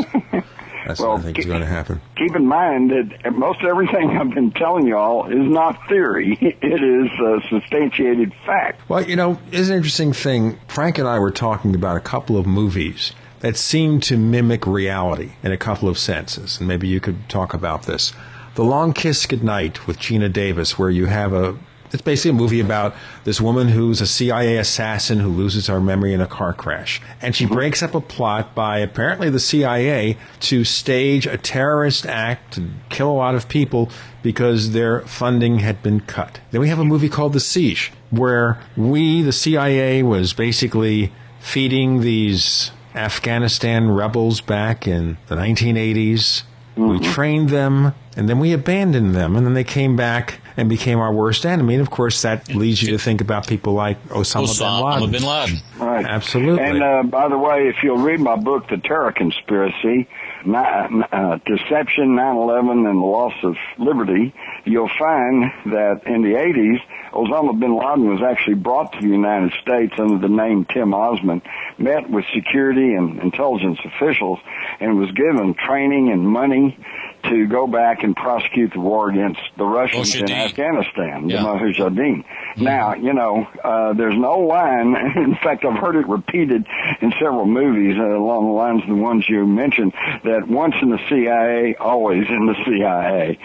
That's what I think is going to happen. Keep in mind that most everything I've been telling you all is not theory. It is substantiated fact. Well, you know, it's an interesting thing. Frank and I were talking about a couple of movies that seem to mimic reality in a couple of senses, and maybe you could talk about this. The Long Kiss Goodnight with Gina Davis, where you have it's basically a movie about this woman who's a CIA assassin who loses her memory in a car crash. And she breaks up a plot by apparently the CIA to stage a terrorist act to kill a lot of people because their funding had been cut. Then we have a movie called The Siege, where the CIA, was basically feeding these Afghanistan rebels back in the 1980s. We trained them, and then we abandoned them, and then they came back and became our worst enemy. And, of course, that leads you to think about people like Osama bin Laden. Right. Absolutely. And, by the way, if you'll read my book, The Terror Conspiracy, Deception, 9/11, and the Loss of Liberty, you'll find that in the 80s, Osama bin Laden was actually brought to the United States under the name Tim Osman, met with security and intelligence officials, and was given training and money to go back and prosecute the war against the Russians in Afghanistan, the Mujahideen. Now, you know, there's no line. In fact, I've heard it repeated in several movies along the lines of the ones you mentioned, that once in the CIA, always in the CIA.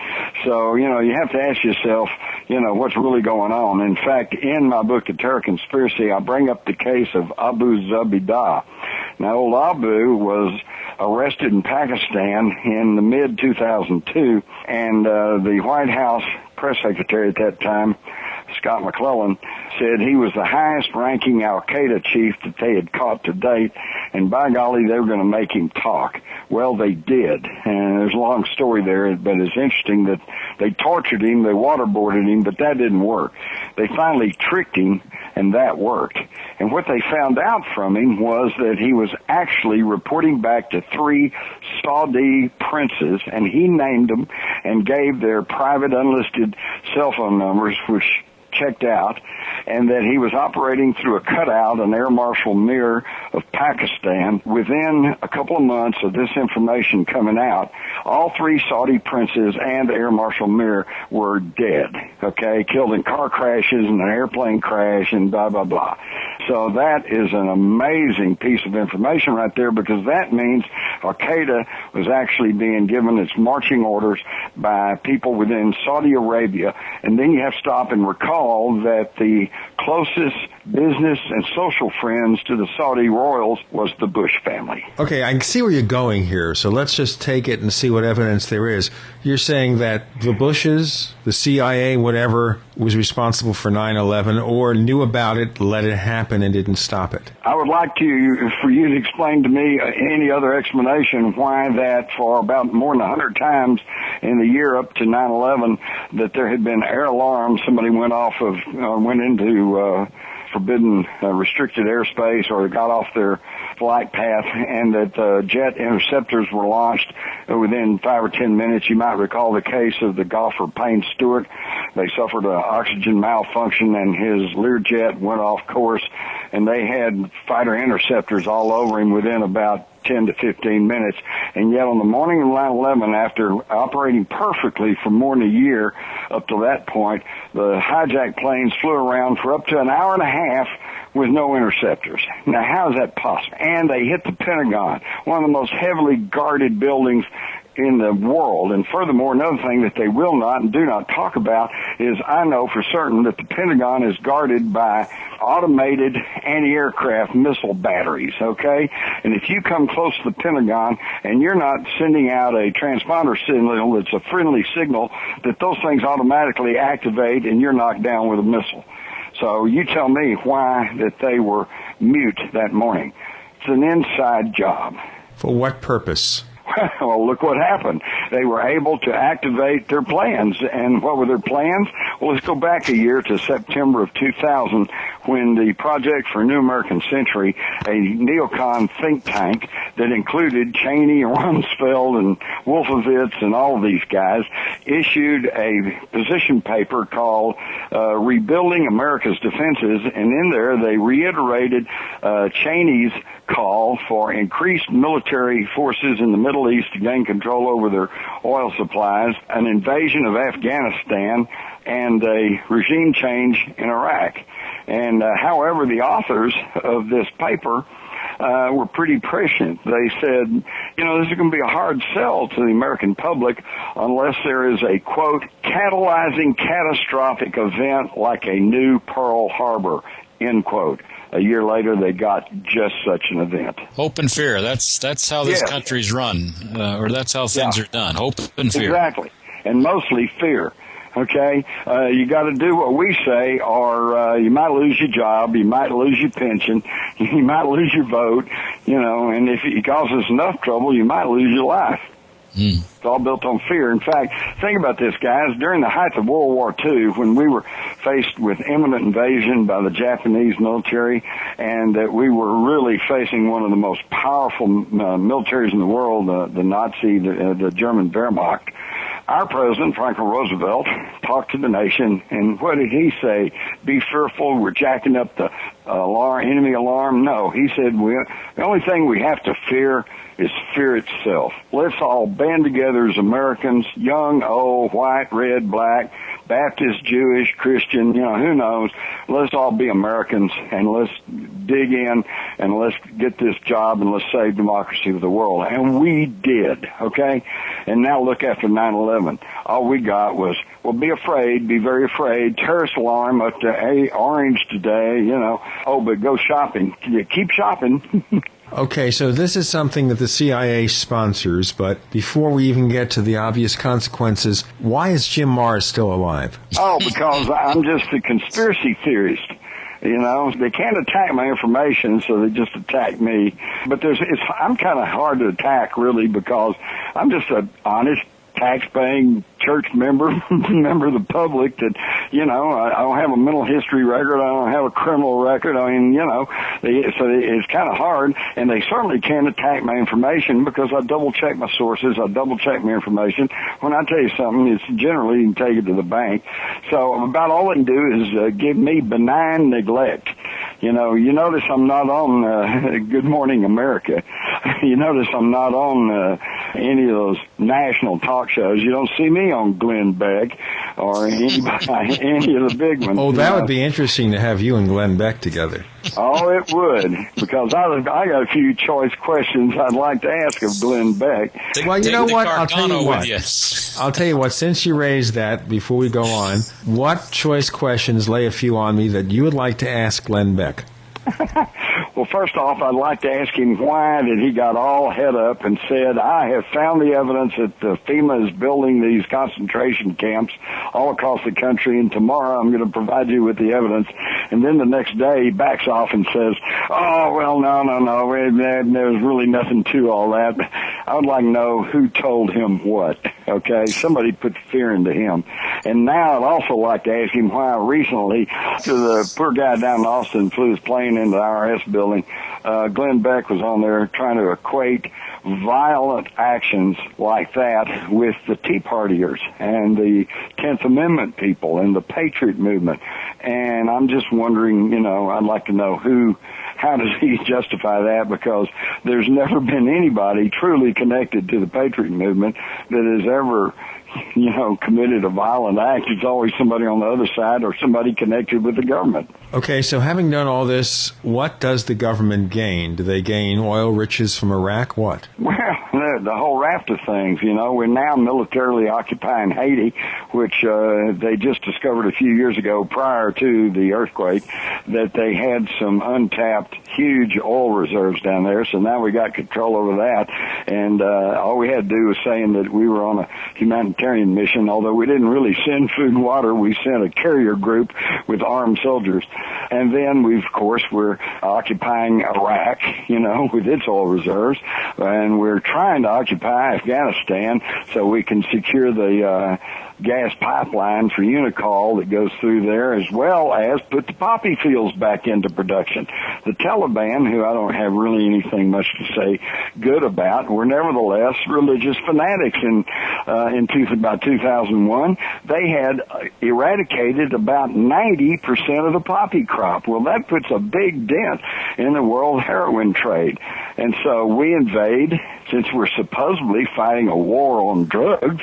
So, you know, you have to ask yourself, you know, what's really going on. In fact, in my book, The Terror Conspiracy, I bring up the case of Abu Zubaydah. Now, old Abu was arrested in Pakistan in the mid-2002, and the White House press secretary at that time, Scott McClellan, said he was the highest-ranking al-Qaeda chief that they had caught to date, and by golly, they were going to make him talk. Well, they did, and there's a long story there, but it's interesting that they tortured him, they waterboarded him, but that didn't work. They finally tricked him, and that worked. And what they found out from him was that he was actually reporting back to 3 Saudi princes, and he named them and gave their private unlisted cell phone numbers, which checked out, and that he was operating through a cutout, an air marshal mirror of Pakistan. Within a couple of months of this information coming out, all 3 Saudi princes and the air marshal mirror were dead, okay, killed in car crashes and an airplane crash and blah, blah, blah. So that is an amazing piece of information right there, because that means Al-Qaeda was actually being given its marching orders by people within Saudi Arabia. And then you have to stop and recall that the closest business and social friends to the Saudi royals was the Bush family. Okay, I can see where you're going here, so let's just take it and see what evidence there is. You're saying that the Bushes, the CIA, whatever, was responsible for 9/11 or knew about it, let it happen, and didn't stop it. I would like for you to explain to me any other explanation why that for about more than 100 times in the year up to 9/11 that there had been air alarms, somebody went into forbidden restricted airspace or got off their flight path, and that jet interceptors were launched within 5 or 10 minutes. You might recall the case of the golfer Payne Stewart. They suffered an oxygen malfunction, and his Learjet went off course, and they had fighter interceptors all over him within about 10 to 15 minutes. And yet on the morning of 9/11, after operating perfectly for more than a year up to that point, the hijacked planes flew around for up to an hour and a half with no interceptors. Now, how is that possible? And they hit the Pentagon, one of the most heavily guarded buildings in the world. And furthermore, another thing that they will not and do not talk about is I know for certain that the Pentagon is guarded by automated anti-aircraft missile batteries, okay? And if you come close to the Pentagon and you're not sending out a transponder signal that's a friendly signal, that those things automatically activate and you're knocked down with a missile. So you tell me why that they were mute that morning. It's an inside job. For what purpose? Well, look what happened. they were able to activate their plans. And what were their plans? Well, let's go back a year to September of 2000, when the Project for a New American Century, a neocon think tank that included Cheney, Rumsfeld, and Wolfowitz, and all of these guys, issued a position paper called Rebuilding America's Defenses, and in there they reiterated Cheney's call for increased military forces in the Middle East to gain control over their oil supplies, an invasion of Afghanistan, and a regime change in Iraq. And however, the authors of this paper were pretty prescient. They said, this is going to be a hard sell to the American public unless there is a, quote, catalyzing catastrophic event like a new Pearl Harbor, end quote. A year later, they got just such an event. Hope and fear. That's how this country's run, or that's how things are done. Hope and fear. Exactly. And mostly fear. Okay? You got to do what we say, or you might lose your job, you might lose your pension, you might lose your vote, and if it causes enough trouble, you might lose your life. It's all built on fear. In fact, think about this, guys. During the height of World War II, when we were faced with imminent invasion by the Japanese military, and that we were really facing one of the most powerful militaries in the world, the Nazi, the German Wehrmacht, our president, Franklin Roosevelt, talked to the nation, and what did he say? Be fearful, we're jacking up the enemy alarm? No, he said the only thing we have to fear is fear itself. Let's all band together as Americans, young, old, white, red, black, Baptist, Jewish, Christian, who knows. Let's all be Americans, and let's dig in, and let's get this job, and let's save democracy of the world. And we did, okay? And now look after 9/11. All we got was, well, be afraid, be very afraid, terrorist alarm up to Orange today, but go shopping. Keep shopping. Okay, so this is something that the CIA sponsors, but before we even get to the obvious consequences, why is Jim Marrs still alive? Oh, because I'm just a conspiracy theorist. They can't attack my information, so they just attack me. But I'm kind of hard to attack, really, because I'm just an honest, tax-paying church member of the public that, I don't have a mental history record, I don't have a criminal record, so it's kind of hard, and they certainly can't attack my information because I double-check my sources, I double-check my information. When I tell you something, it's generally you can take it to the bank. So about all they can do is give me benign neglect. You notice I'm not on Good Morning America. You notice I'm not on any of those national talk shows. You don't see me on Glenn Beck or any of the big ones. Oh, that would be interesting to have you and Glenn Beck together. Oh, it would, because I got a few choice questions I'd like to ask of Glenn Beck. Well, you know what? I'll tell you what. Since you raised that, before we go on, what choice questions, lay a few on me, that you would like to ask Glenn Beck? Well, first off, I'd like to ask him why did he got all head up and said, I have found the evidence that FEMA is building these concentration camps all across the country, and tomorrow I'm going to provide you with the evidence. And then the next day he backs off and says, oh, well, no, there's really nothing to all that. I would like to know who told him what, okay? Somebody put fear into him. And now I'd also like to ask him why recently, after the poor guy down in Austin flew his plane into the IRS building, Glenn Beck was on there trying to equate violent actions like that with the Tea Partiers and the 10th Amendment people and the Patriot movement. And I'm just wondering, I'd like to know how does he justify that? Because there's never been anybody truly connected to the Patriot movement that has ever, committed a violent act. It's always somebody on the other side or somebody connected with the government. Okay, so having done all this, what does the government gain? Do they gain oil riches from Iraq? What? Well, the whole raft of things. We're now militarily occupying Haiti, which they just discovered a few years ago prior to the earthquake that they had some untapped huge oil reserves down there. So now we got control over that. And all we had to do was saying that we were on a humanitarian mission, although we didn't really send food and water. We sent a carrier group with armed soldiers. And then we're occupying Iraq, with its oil reserves. and we're trying to occupy Afghanistan so we can secure the gas pipeline for Unicol that goes through there, as well as put the poppy fields back into production. The Taliban, who I don't have really anything much to say good about, were nevertheless religious fanatics. About 2001, they had eradicated about 90% of the poppy crop. Well, that puts a big dent in the world heroin trade. And so we invade, since we're supposedly fighting a war on drugs.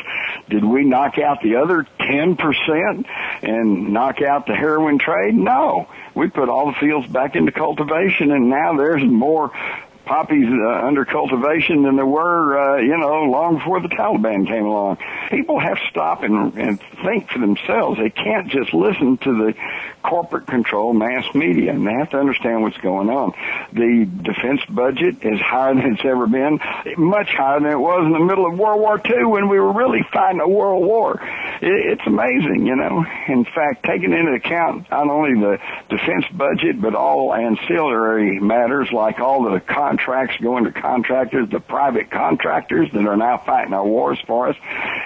Did we knock out the other 10% and knock out the heroin trade? No. We put all the fields back into cultivation, and now there's more poppies under cultivation than there were, long before the Taliban came along. People have to stop and think for themselves. They can't just listen to the corporate control mass media, and they have to understand what's going on. The defense budget is higher than it's ever been, much higher than it was in the middle of World War II when we were really fighting a world war. It's amazing, In fact, taking into account not only the defense budget, but all ancillary matters like all the contracts going to contractors, the private contractors that are now fighting our wars for us,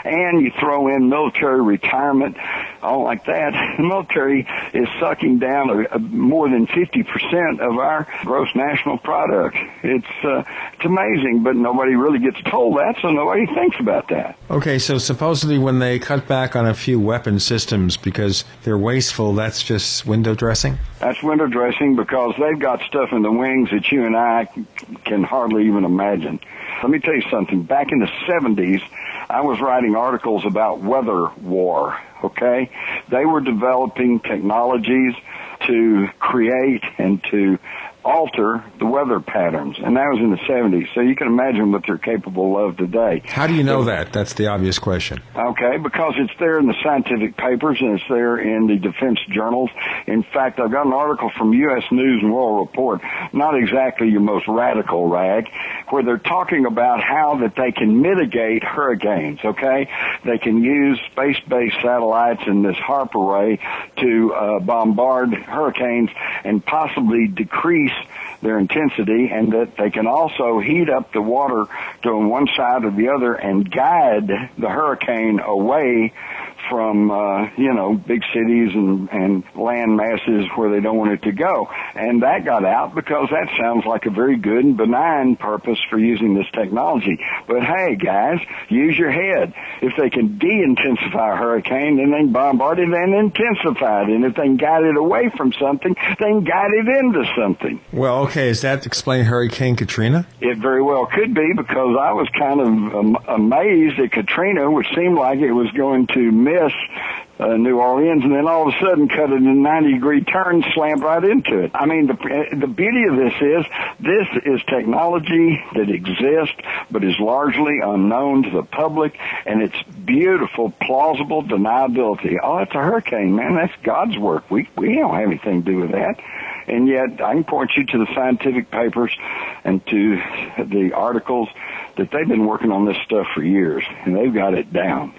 and you throw in military retirement, all like that. The military is sucking down more than 50% of our gross national product. It's amazing, but nobody really gets told that, so nobody thinks about that. Okay, so supposedly when they cut back on a few weapon systems because they're wasteful, that's just window dressing? That's window dressing because they've got stuff in the wings that you and I can hardly even imagine. Let me tell you something. Back in the 70s, I was writing articles about weather war, okay? They were developing technologies to create and to alter the weather patterns, and that was in the 70s. So you can imagine what they're capable of today. How do you know that? That's the obvious question. Okay, because it's there in the scientific papers and it's there in the defense journals. In fact, I've got an article from U.S. News and World Report, not exactly your most radical rag, where they're talking about how that they can mitigate hurricanes, okay? They can use space-based satellites in this HARP array to bombard hurricanes and possibly decrease their intensity, and that they can also heat up the water to one side or the other and guide the hurricane away from, big cities and land masses where they don't want it to go. And that got out because that sounds like a very good and benign purpose for using this technology. But hey, guys, use your head. If they can de-intensify a hurricane, then they can bombard it and intensify it. And if they can guide it away from something, they can guide it into something. Well, okay, does that explain Hurricane Katrina? It very well could be, because I was kind of amazed at Katrina, which seemed like it was going to miss New Orleans, and then all of a sudden cut it in a 90-degree turn, slammed right into it. I mean, the beauty of this is technology that exists, but is largely unknown to the public, and it's beautiful, plausible deniability. Oh, it's a hurricane, man. That's God's work. We don't have anything to do with that. And yet, I can point you to the scientific papers and to the articles that they've been working on this stuff for years, and they've got it down.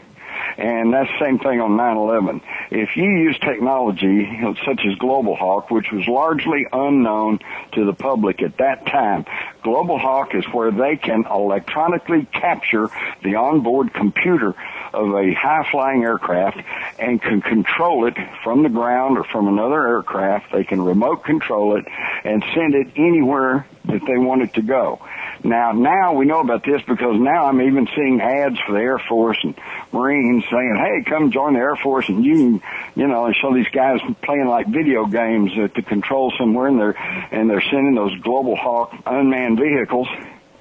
And that's the same thing on 9/11. If you use technology such as Global Hawk, which was largely unknown to the public at that time, Global Hawk is where they can electronically capture the onboard computer of a high-flying aircraft and can control it from the ground or from another aircraft. They can remote control it and send it anywhere that they want it to go. Now we know about this because now I'm even seeing ads for the Air Force and Marines saying, hey, come join the Air Force and you can, and show these guys playing like video games to control somewhere, and they're sending those Global Hawk unmanned vehicles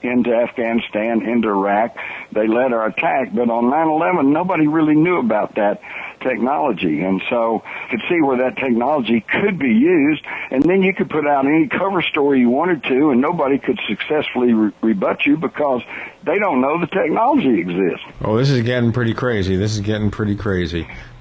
into Afghanistan, into Iraq. They led our attack, but on 9/11, nobody really knew about that technology, and so you could see where that technology could be used, and then you could put out any cover story you wanted to, and nobody could successfully rebut you because they don't know the technology exists. Oh, this is getting pretty crazy.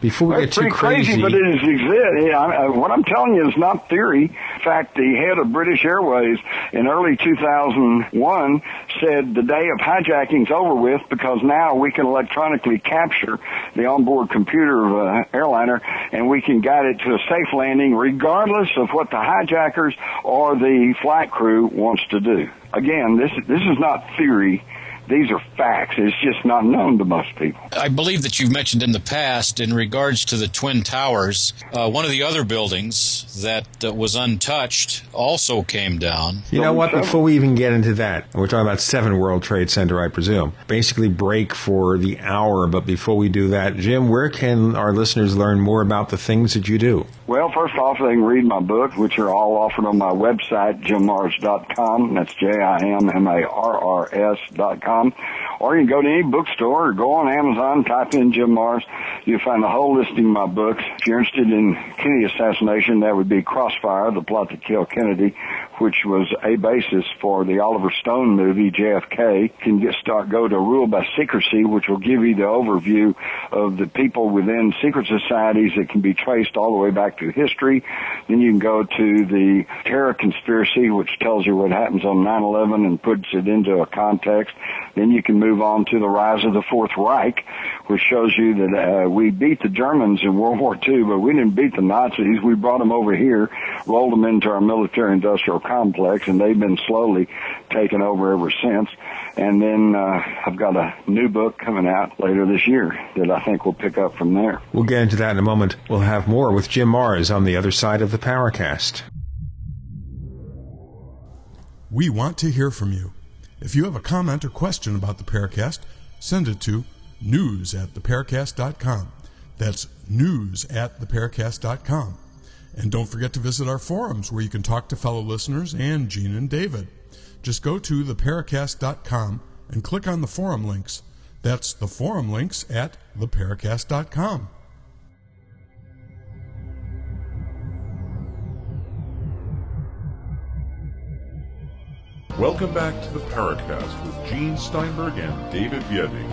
Before we get too crazy, but it exists. Yeah, what I'm telling you is not theory. In fact, the head of British Airways in early 2001 said the day of hijacking's over with because now we can electronically capture the onboard computer of an airliner and we can guide it to a safe landing regardless of what the hijackers or the flight crew wants to do. Again, this is not theory. These are facts. It's just not known to most people. I believe that you've mentioned in the past, in regards to the Twin Towers, one of the other buildings that was untouched also came down. You know what? Before we even get into that, we're talking about 7 World Trade Center, I presume. Basically break for the hour, but before we do that, Jim, where can our listeners learn more about the things that you do? Well, first off, they can read my books, which are all offered on my website, jimmars.com. That's JIMMARRS.com. Or you can go to any bookstore or go on Amazon, type in Jim Mars. You'll find the whole listing of my books. If you're interested in Kennedy Assassination, that would be Crossfire, the plot to kill Kennedy, which was a basis for the Oliver Stone movie, JFK. You can go to Rule by Secrecy, which will give you the overview of the people within secret societies that can be traced all the way back to history. Then you can go to the Terror Conspiracy, which tells you what happens on 9/11 and puts it into a context. Then you can move on to the Rise of the Fourth Reich, which shows you that we beat the Germans in World War II, but we didn't beat the Nazis. We brought them over here, rolled them into our military-industrial complex, and they've been slowly taken over ever since. And then I've got a new book coming out later this year that I think will pick up from there. We'll get into that in a moment. We'll have more with Jim Mars on the other side of the Paracast. We want to hear from you. If you have a comment or question about the Paracast, send it to news@theparacast.com. That's news@theparacast.com. And don't forget to visit our forums where you can talk to fellow listeners and Gene and David. Just go to theparacast.com and click on the forum links. That's the forum links at theparacast.com. Welcome back to the Paracast with Gene Steinberg and David Biedny.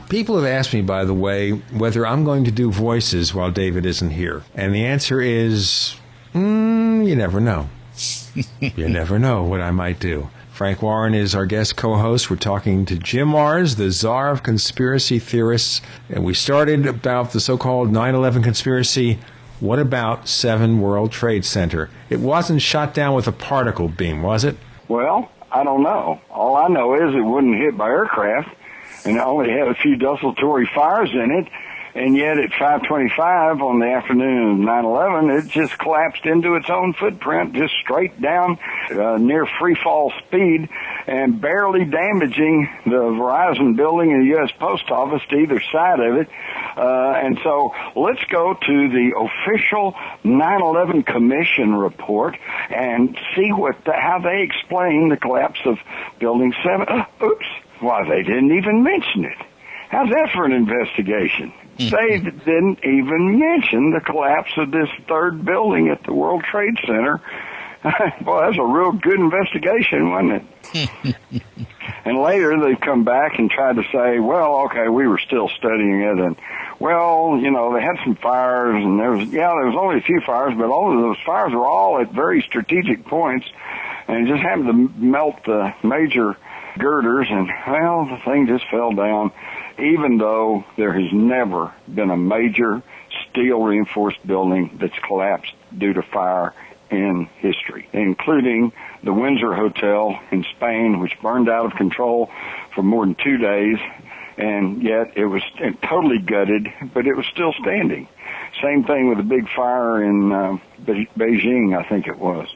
People have asked me, by the way, whether I'm going to do voices while David isn't here. And the answer is, you never know. You never know what I might do. Frank Warren is our guest co-host. We're talking to Jim Mars, the czar of conspiracy theorists. And we started about the so-called 9/11 conspiracy. What about 7 World Trade Center? It wasn't shot down with a particle beam, was it? Well, I don't know. All I know is it wasn't hit by aircraft, and it only had a few desultory fires in it, and yet at 5:25 on the afternoon of 9/11, it just collapsed into its own footprint, just straight down near free fall speed, and barely damaging the Verizon building and the U.S. Post Office to either side of it. And so let's go to the official 9/11 Commission report and see how they explain the collapse of Building 7. Oops. Why, they didn't even mention it. How's that for an investigation? They didn't even mention the collapse of this third building at the World Trade Center. Boy, that's a real good investigation, wasn't it? And later they come back and try to say, well, okay, we were still studying it, and well, they had some fires, and there was only a few fires, but all of those fires were all at very strategic points, and it just happened to melt the major girders, and well, the thing just fell down, even though there has never been a major steel reinforced building that's collapsed due to fire in history, including the Windsor Hotel in Spain, which burned out of control for more than 2 days, and yet it was totally gutted, but it was still standing. Same thing with a big fire in Beijing, I think it was.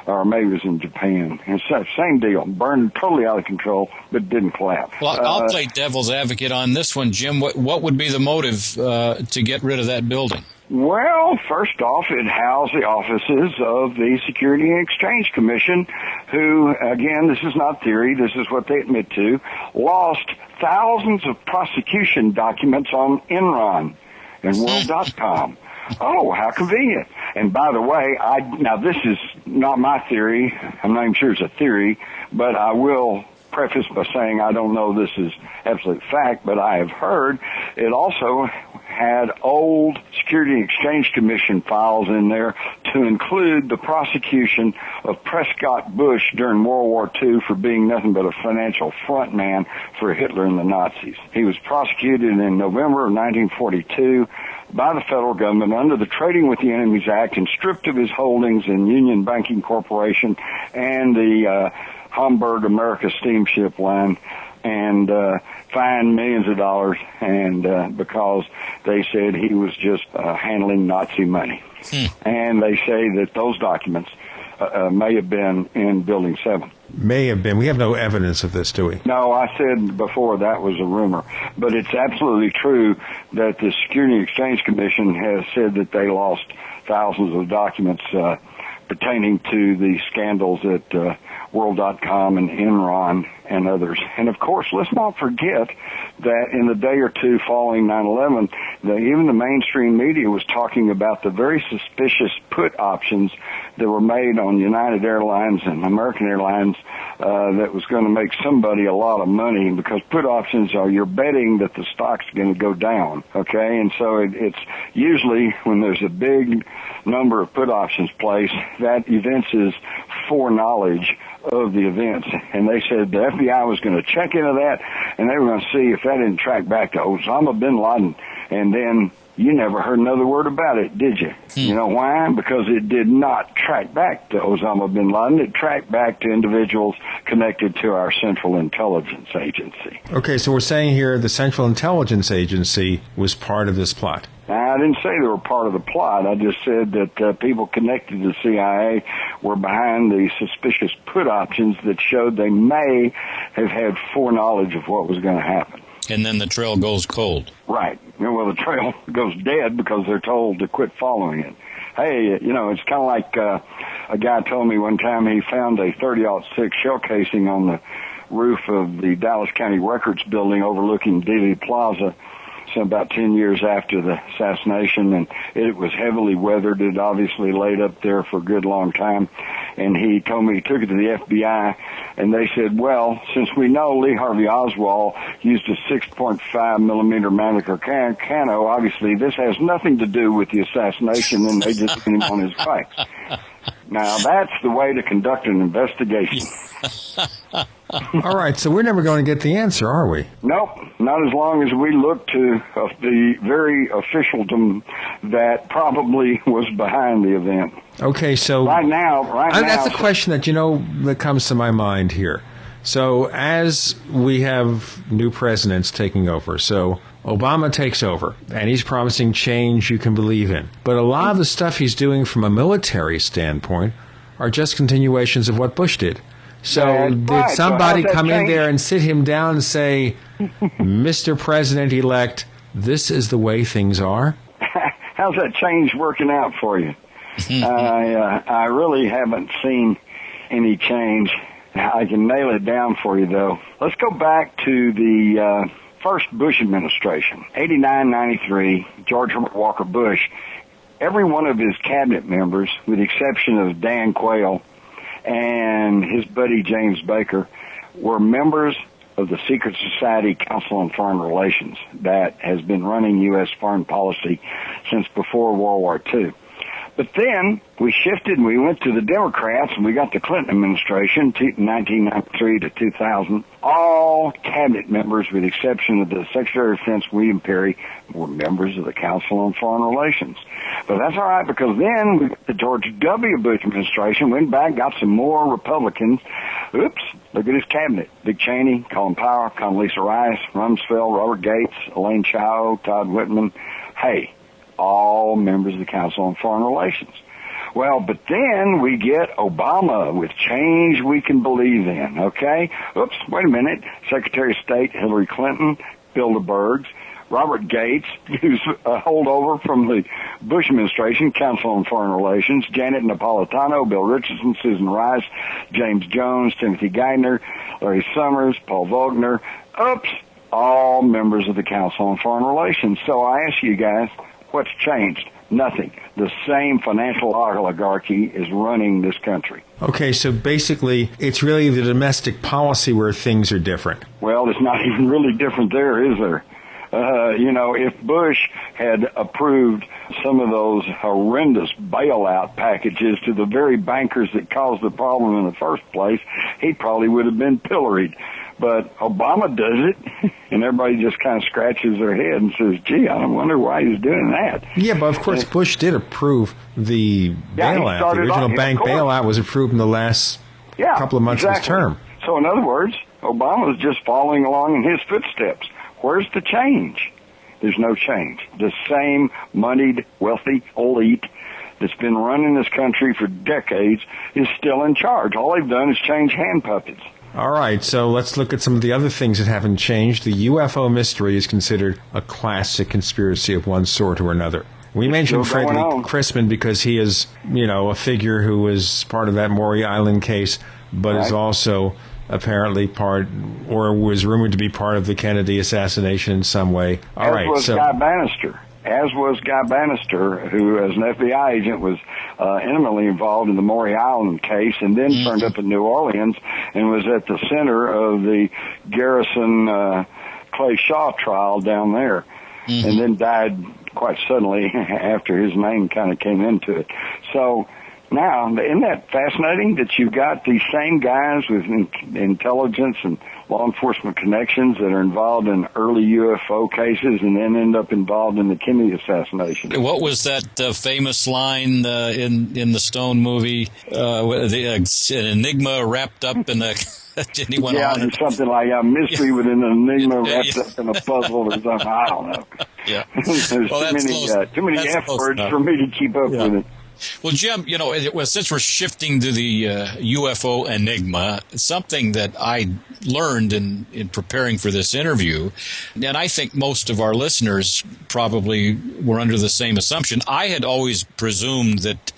Or maybe it was in Japan. It's the same deal. Burned totally out of control, but didn't collapse. Well, I'll play devil's advocate on this one, Jim. What would be the motive to get rid of that building? Well, first off, it housed the offices of the Security and Exchange Commission, who, again, this is not theory, this is what they admit to, lost thousands of prosecution documents on Enron and World.com. Oh, how convenient. And by the way, now this is not my theory. I'm not even sure it's a theory, but I will preface by saying I don't know this is absolute fact, but I have heard it also had old Security and Exchange Commission files in there to include the prosecution of Prescott Bush during World War II for being nothing but a financial front man for Hitler and the Nazis. He was prosecuted in November of 1942. by the federal government under the Trading with the Enemies Act and stripped of his holdings in Union Banking Corporation and the Hamburg America Steamship Line, and fined millions of dollars, and because they said he was just handling Nazi money. And they say that those documents may have been in Building 7. May have been. We have no evidence of this, do we? No, I said before that was a rumor. But it's absolutely true that the Securities and Exchange Commission has said that they lost thousands of documents pertaining to the scandals at World.com and Enron and others. And of course, let's not forget that in the day or two following 9/11, even the mainstream media was talking about the very suspicious put options that were made on United Airlines and American Airlines that was going to make somebody a lot of money, because put options are you're betting that the stock's going to go down, okay? And so it's usually when there's a big number of put options placed, that evinces foreknowledge of the events. And they said the FBI was going to check into that, and they were going to see if that didn't track back to Osama bin Laden. And then you never heard another word about it, did you? You know why? Because it did not track back to Osama bin Laden. It tracked back to individuals connected to our Central Intelligence Agency. Okay, so we're saying here the Central Intelligence Agency was part of this plot. Now, I didn't say they were part of the plot. I just said that people connected to the CIA were behind the suspicious put options that showed they may have had foreknowledge of what was going to happen. And then the trail goes cold. Right. Well, the trail goes dead because they're told to quit following it. Hey, it's kind of like a guy told me one time he found a .30-06 shell casing on the roof of the Dallas County Records building overlooking Dealey Plaza. So about 10 years after the assassination, and it was heavily weathered. It obviously laid up there for a good long time. And he told me he took it to the FBI, and they said, well, since we know Lee Harvey Oswald used a 6.5 millimeter Mannlicher cano, obviously this has nothing to do with the assassination, and they just put him on his bike. Now, that's the way to conduct an investigation. All right, so we're never going to get the answer, are we? Nope, not as long as we look to the very officialdom that probably was behind the event. Okay, so right now, that's a question that comes to my mind here. So as we have new presidents taking over, so Obama takes over, and he's promising change you can believe in. But a lot of the stuff he's doing from a military standpoint are just continuations of what Bush did. So did somebody come in there and sit him down and say, Mr. President-elect, this is the way things are? How's that change working out for you? I really haven't seen any change. I can nail it down for you, though. Let's go back to the first Bush administration, 89-93, George Herbert Walker Bush. Every one of his cabinet members, with the exception of Dan Quayle and his buddy James Baker, were members of the Secret Society Council on Foreign Relations that has been running U.S. foreign policy since before World War II. But then we shifted and we went to the Democrats, and we got the Clinton administration, 1993 to 2000. All cabinet members, with the exception of the Secretary of Defense, William Perry, were members of the Council on Foreign Relations. But that's all right, because then we got the George W. Bush administration, went back, got some more Republicans. Oops, look at his cabinet. Dick Cheney, Colin Powell, Condoleezza Rice, Rumsfeld, Robert Gates, Elaine Chao, Todd Whitman. Hey, all members of the Council on Foreign Relations. Well, but then we get Obama with change we can believe in, okay? Oops, wait a minute. Secretary of State Hillary Clinton, Bilderbergs, Robert Gates, who's a holdover from the Bush administration, Council on Foreign Relations, Janet Napolitano, Bill Richardson, Susan Rice, James Jones, Timothy Geithner, Larry Summers, Paul Volckner. Oops, all members of the Council on Foreign Relations. So I ask you guys, what's changed? Nothing. The same financial oligarchy is running this country. Okay, so basically, it's really the domestic policy where things are different. Well, it's not even really different there, is there? If Bush had approved some of those horrendous bailout packages to the very bankers that caused the problem in the first place, he probably would have been pilloried. But Obama does it, and everybody just kind of scratches their head and says, gee, I wonder why he's doing that. Yeah, but of course Bush did approve the bailout. The original bank bailout was approved in the last couple of months of his term. So in other words, Obama was just following along in his footsteps. Where's the change? There's no change. The same moneyed, wealthy elite that's been running this country for decades is still in charge. All they've done is change hand puppets. All right, so let's look at some of the other things that haven't changed. The UFO mystery is considered a classic conspiracy of one sort or another. We mentioned Fred Lee Crispin because he is, a figure who was part of that Maury Island case, but is also apparently part, or was rumored to be part of the Kennedy assassination in some way. All right, As was Guy Bannister, who, as an FBI agent, was intimately involved in the Maury Island case and then turned up in New Orleans and was at the center of the Garrison Clay Shaw trial down there, and then died quite suddenly after his name kind of came into it. So now, isn't that fascinating that you've got these same guys with intelligence and law enforcement connections that are involved in early UFO cases and then end up involved in the Kennedy assassination? What was that famous line in the Stone movie? An enigma wrapped up in a... something like a mystery within an enigma wrapped up in a puzzle or something. I don't know. Yeah. There's too many F words for me to keep up with it. Well, Jim, since we're shifting to the UFO enigma, something that I learned in preparing for this interview, and I think most of our listeners probably were under the same assumption. I had always presumed that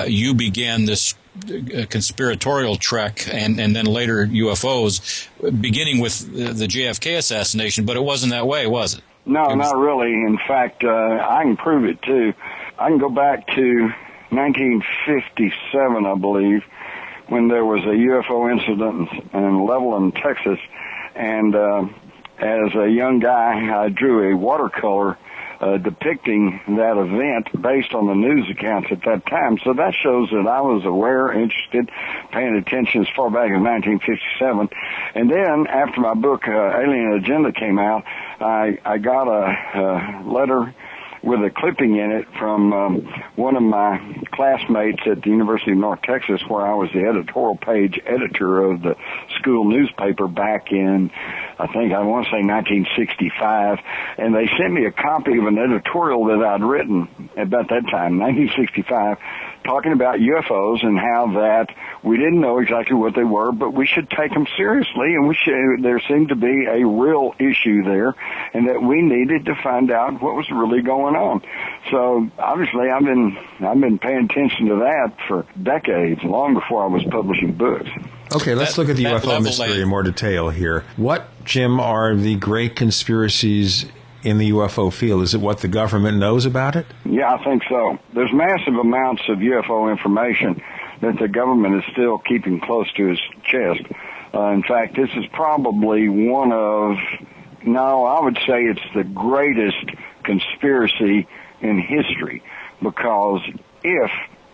you began this conspiratorial trek and then later UFOs, beginning with the JFK assassination, but it wasn't that way, was it? No, not really. In fact, I can prove it, too. I can go back to 1957, I believe, when there was a UFO incident in Levelland, Texas, and as a young guy, I drew a watercolor depicting that event based on the news accounts at that time. So that shows that I was aware, interested, paying attention as far back as 1957. And then after my book, Alien Agenda, came out, I got a letter with a clipping in it from one of my classmates at the University of North Texas, where I was the editorial page editor of the school newspaper back in, I want to say 1965, and they sent me a copy of an editorial that I'd written about that time, 1965, talking about UFOs and how that we didn't know exactly what they were, but we should take them seriously, and there seemed to be a real issue there, and that we needed to find out what was really going on. So obviously I've been paying attention to that for decades, long before I was publishing books. Okay, let's look at the UFO mystery in more detail here. What, Jim, are the great conspiracies in the UFO field? Is it what the government knows about it? Yeah, I think so. There's massive amounts of UFO information that the government is still keeping close to its chest. In fact, this is probably I would say it's the greatest conspiracy in history, because if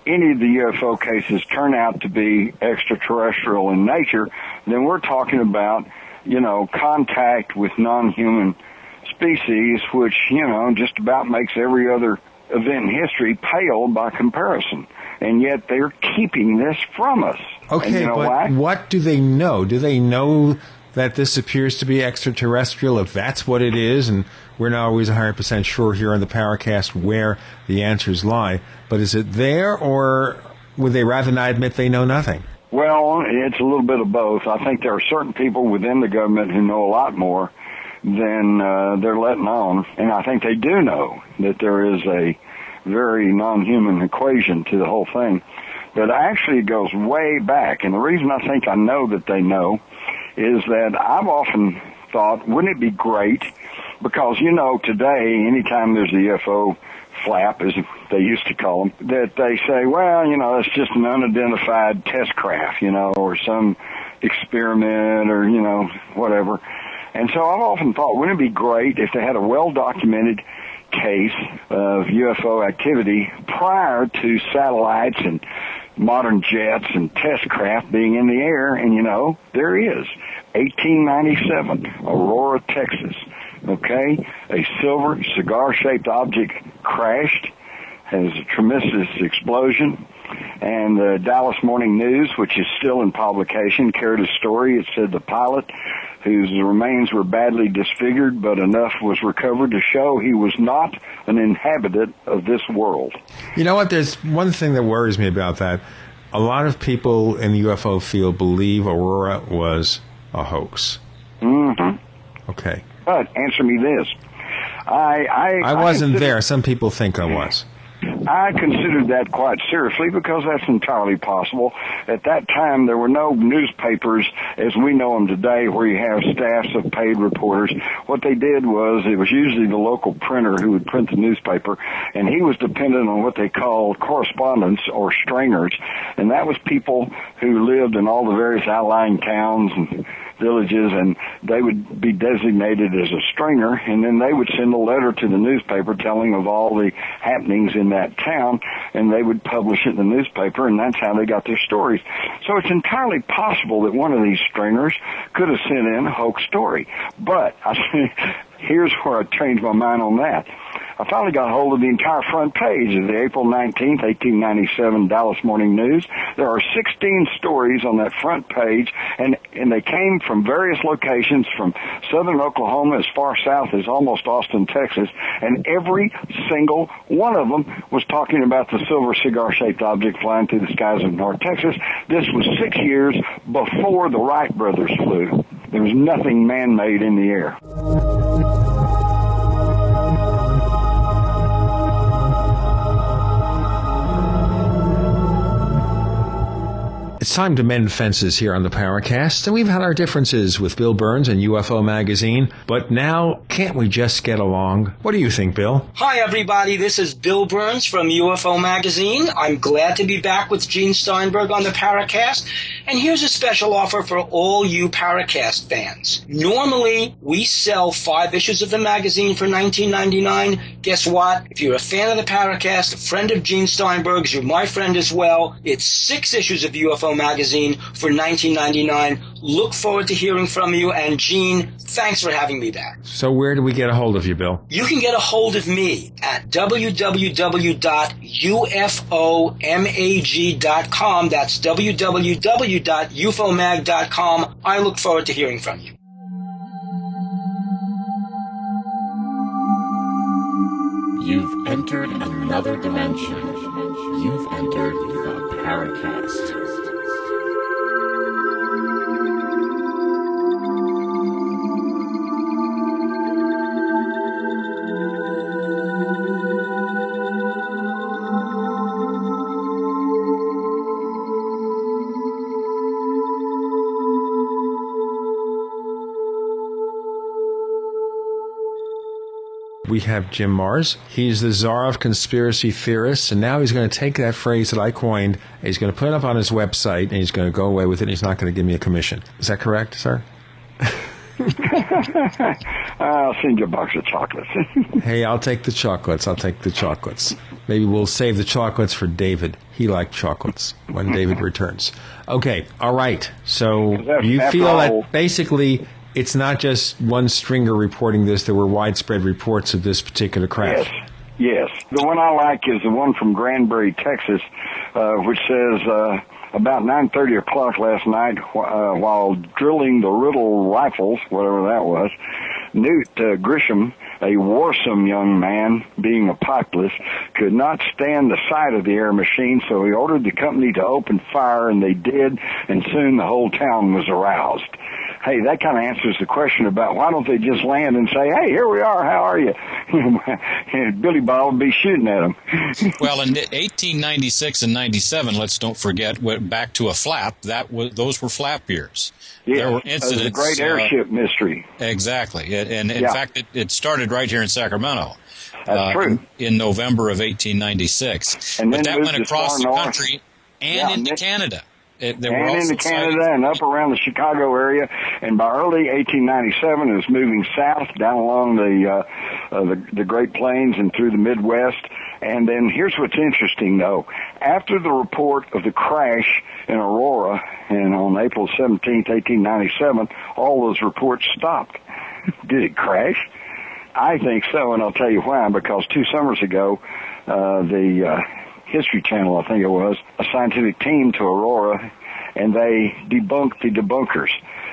any of the UFO cases turn out to be extraterrestrial in nature, then we're talking about, contact with non-human species, which, just about makes every other event in history pale by comparison. And yet they're keeping this from us. Okay, but why? What do they know? Do they know that this appears to be extraterrestrial, if that's what it is? And we're not always 100% sure here on the Paracast where the answers lie. But is it there, or would they rather not admit they know nothing? Well, it's a little bit of both. I think there are certain people within the government who know a lot more than they're letting on. And I think they do know that there is a very non-human equation to the whole thing. But actually it goes way back. And the reason I think I know that they know is that I've often thought, wouldn't it be great? Because, today, anytime there's a UFO flap, as they used to call them, that they say, well, it's just an unidentified test craft, or some experiment or, whatever. And so I've often thought, wouldn't it be great if they had a well-documented case of UFO activity prior to satellites and, modern jets and test craft being in the air, and there is 1897, Aurora, Texas. Okay, a silver cigar-shaped object crashed, has a tremendous explosion, and the Dallas Morning News, which is still in publication, carried a story. It said the pilot, whose remains were badly disfigured, but enough was recovered to show he was not an inhabitant of this world. You know what? There's one thing that worries me about that. A lot of people in the UFO field believe Aurora was a hoax. Mm-hmm. Okay. But answer me this. I wasn't there. Some people think I was. I considered that quite seriously because that's entirely possible. At that time, there were no newspapers as we know them today where you have staffs of paid reporters. What they did was it was usually the local printer who would print the newspaper, and he was dependent on what they called correspondents or stringers, and that was people who lived in all the various outlying towns and villages, and they would be designated as a stringer, and then they would send a letter to the newspaper telling of all the happenings in that town, and they would publish it in the newspaper, and that's how they got their stories. So it's entirely possible that one of these stringers could have sent in a hoax story. But here's where I changed my mind on that. I finally got hold of the entire front page of the April 19th, 1897 Dallas Morning News. There are 16 stories on that front page, and they came from various locations from southern Oklahoma as far south as almost Austin, Texas, and every single one of them was talking about the silver cigar-shaped object flying through the skies of North Texas. This was 6 years before the Wright brothers flew. There was nothing man-made in the air. It's time to mend fences here on the Paracast, and we've had our differences with Bill Burns and UFO Magazine, but now, can't we just get along? What do you think, Bill? Hi, everybody. This is Bill Burns from UFO Magazine. I'm glad to be back with Gene Steinberg on the Paracast, and here's a special offer for all you Paracast fans. Normally, we sell 5 issues of the magazine for $19.99. Guess what? If you're a fan of the Paracast, a friend of Gene Steinberg's, you're my friend as well, it's 6 issues of UFO Magazine for $19.99. Look forward to hearing from you, and Gene, thanks for having me back. So where do we get a hold of you, Bill? You can get a hold of me at www.ufomag.com. That's www.ufomag.com. I look forward to hearing from you. You've entered another dimension. You've entered the Paracast. We have Jim Marrs. He's the czar of conspiracy theorists, and now he's going to take that phrase that I coined, and he's going to put it up on his website, and he's going to go away with it, and he's not going to give me a commission. Is that correct, sir? I'll send you a box of chocolates. Hey, I'll take the chocolates. Maybe we'll save the chocolates for David. He liked chocolates when David returns. Okay, all right. So you feel that basically it's not just one stringer reporting this. There were widespread reports of this particular craft. Yes. The one I like is the one from Granbury, Texas, which says, about 9:30 o'clock last night, while drilling the Riddle rifles, whatever that was, Newt Grisham, a warsome young man, being a pipeless, could not stand the sight of the air machine, so he ordered the company to open fire, and they did, and soon the whole town was aroused. Hey, that kind of answers the question about why don't they just land and say, hey, here we are, how are you? Billy Bob would be shooting at them. Well, in 1896 and 97, let's don't forget, went back to a flap. Those were flap years. Yeah, there were incidents. The great airship mystery. Exactly. And in fact, it started right here in Sacramento. That's true. In November of 1896. And but then that went across the country and into Canada. into Canada and up around the Chicago area. And by early 1897, it was moving south down along the Great Plains and through the Midwest. And then here's what's interesting, though. After the report of the crash in Aurora and on April 17th, 1897, all those reports stopped. Did it crash? I think so, and I'll tell you why. Because 2 summers ago, the History Channel, I think it was, a scientific team to Aurora, and they debunked the debunkers.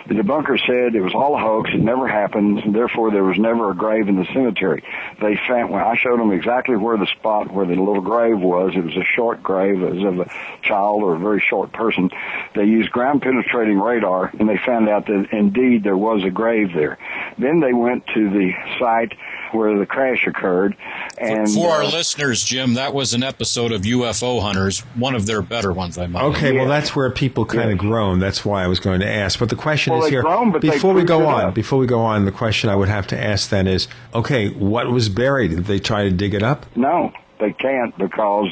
The debunkers said it was all a hoax, it never happened, and therefore there was never a grave in the cemetery. They found, when I showed them exactly where the spot where the little grave was, it was a short grave, as of a child or a very short person. They used ground-penetrating radar, and they found out that indeed there was a grave there. Then they went to the site where the crash occurred. And for our listeners, Jim, that was an episode of UFO Hunters, one of their better ones, I might add. Okay, well, that's where people kind of groan. That's why I was going to ask. But the question is here, before we go on, the question I would have to ask then is, okay, what was buried? Did they try to dig it up? No. They can't, because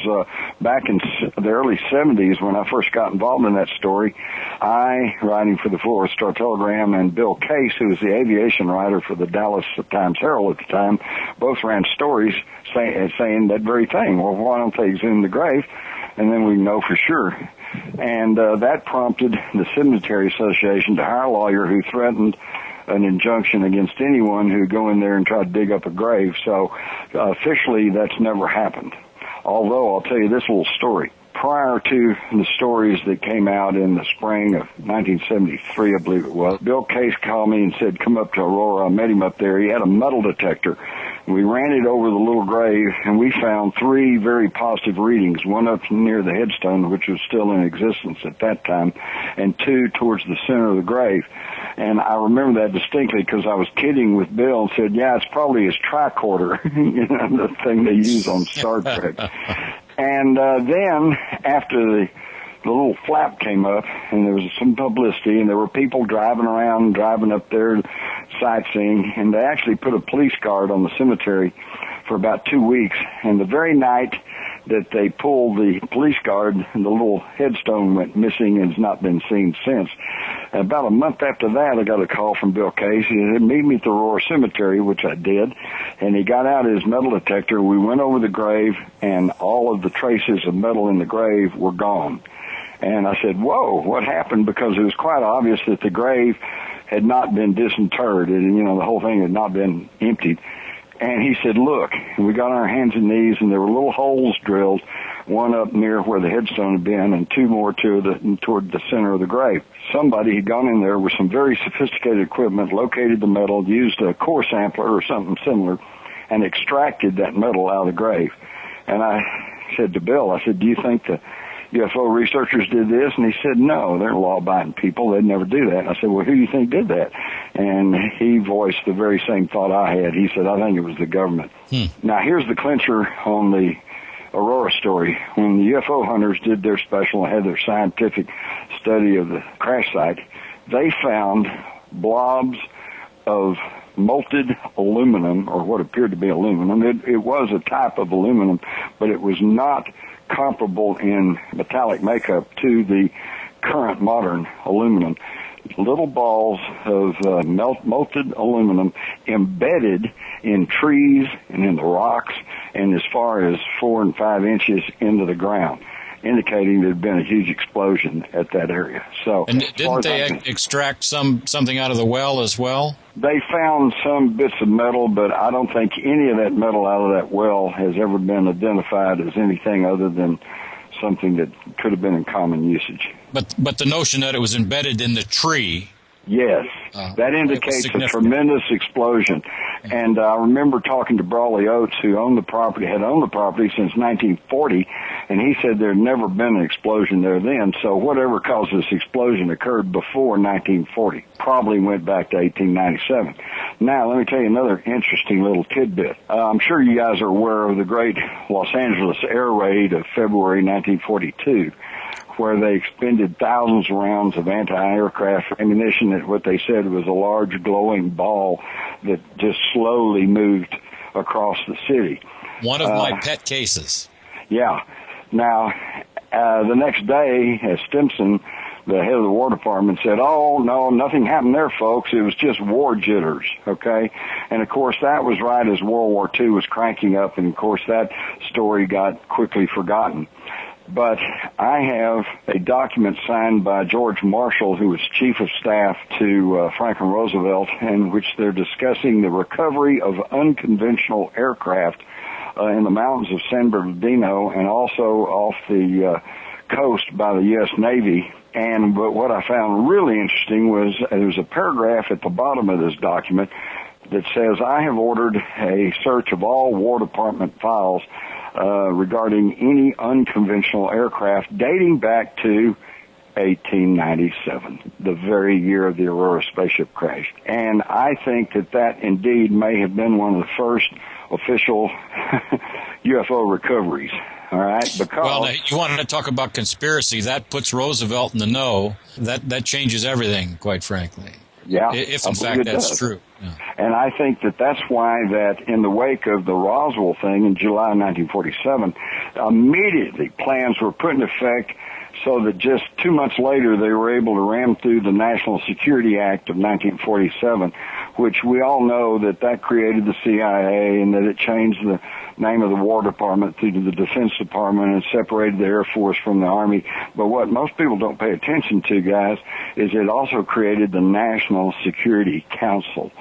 back in the early 70s, when I first got involved in that story, I, writing for the Florida Star-Telegram, and Bill Case, who was the aviation writer for the Dallas Times-Herald at the time, both ran stories saying that very thing. Well, why don't they exhume the grave, and then we know for sure. And that prompted the Cemetery Association to hire a lawyer who threatened an injunction against anyone who go in there and try to dig up a grave. So officially, that's never happened. Although I'll tell you this little story. Prior to the stories that came out in the spring of 1973, I believe it was, Bill Case called me and said, come up to Aurora. I met him up there. He had a metal detector. We ran it over the little grave, and we found 3 very positive readings, one up near the headstone, which was still in existence at that time, and 2 towards the center of the grave. And I remember that distinctly because I was kidding with Bill and said, yeah, it's probably his tricorder, the thing they use on Star Trek. And then after the little flap came up, and there was some publicity, and there were people driving up there sightseeing, and they actually put a police guard on the cemetery for about 2 weeks. And the very night that they pulled the police guard, the little headstone went missing and has not been seen since. About a month after that, I got a call from Bill Case. He said, meet me at the Aurora Cemetery, which I did. And he got out his metal detector. We went over the grave, and all of the traces of metal in the grave were gone. And I said, whoa, what happened? Because it was quite obvious that the grave had not been disinterred. And, the whole thing had not been emptied. And he said, look, and we got on our hands and knees, and there were little holes drilled, one up near where the headstone had been, and 2 more toward the center of the grave. Somebody had gone in there with some very sophisticated equipment, located the metal, used a core sampler or something similar, and extracted that metal out of the grave. And I said to Bill, I said, do you think the UFO researchers did this? And he said, no, they're law-abiding people. They'd never do that. And I said, well, who do you think did that? And he voiced the very same thought I had. He said, I think it was the government. Now, here's the clincher on the Aurora story. When the UFO hunters did their special and had their scientific study of the crash site, they found blobs of molted aluminum, or what appeared to be aluminum. It was a type of aluminum, but it was not comparable in metallic makeup to the current modern aluminum. Little balls of molted aluminum embedded in trees and in the rocks and as far as 4 and 5 inches into the ground, indicating there had been a huge explosion at that area. So, and didn't they extract something out of the well as well? They found some bits of metal, but I don't think any of that metal out of that well has ever been identified as anything other than something that could have been in common usage. But the notion that it was embedded in the tree... Yes, that indicates a tremendous explosion. And I remember talking to Brawley Oates, who had owned the property since 1940, and he said there had never been an explosion there then, so whatever caused this explosion occurred before 1940. Probably went back to 1897. Now, let me tell you another interesting little tidbit. I'm sure you guys are aware of the great Los Angeles air raid of February 1942. Where they expended thousands of rounds of anti-aircraft ammunition at what they said was a large glowing ball that just slowly moved across the city. One of my pet cases. Yeah. Now, the next day, Stimson the head of the War Department said, "Oh, no, nothing happened there, folks. It was just war jitters," okay? And, of course, that was right as World War II was cranking up, and, of course, that story got quickly forgotten. But I have a document signed by George Marshall, who was chief of staff to Franklin Roosevelt, in which they're discussing the recovery of unconventional aircraft in the mountains of San Bernardino and also off the coast by the U.S. Navy. But what I found really interesting was there's a paragraph at the bottom of this document that says, "I have ordered a search of all War Department files regarding any unconventional aircraft dating back to 1897, the very year of the Aurora spaceship crash." And I think that indeed may have been one of the first official UFO recoveries. All right, because well, you wanted to talk about conspiracy. That puts Roosevelt in the know. That changes everything, quite frankly. Yeah, if in fact that's true. Yeah. And I think that's why that in the wake of the Roswell thing in July 1947, immediately plans were put in effect so that just 2 months later they were able to ram through the National Security Act of 1947, which we all know that created the CIA and that it changed the name of the War Department to the Defense Department and separated the Air Force from the Army. But what most people don't pay attention to, guys, is it also created the National Security Council.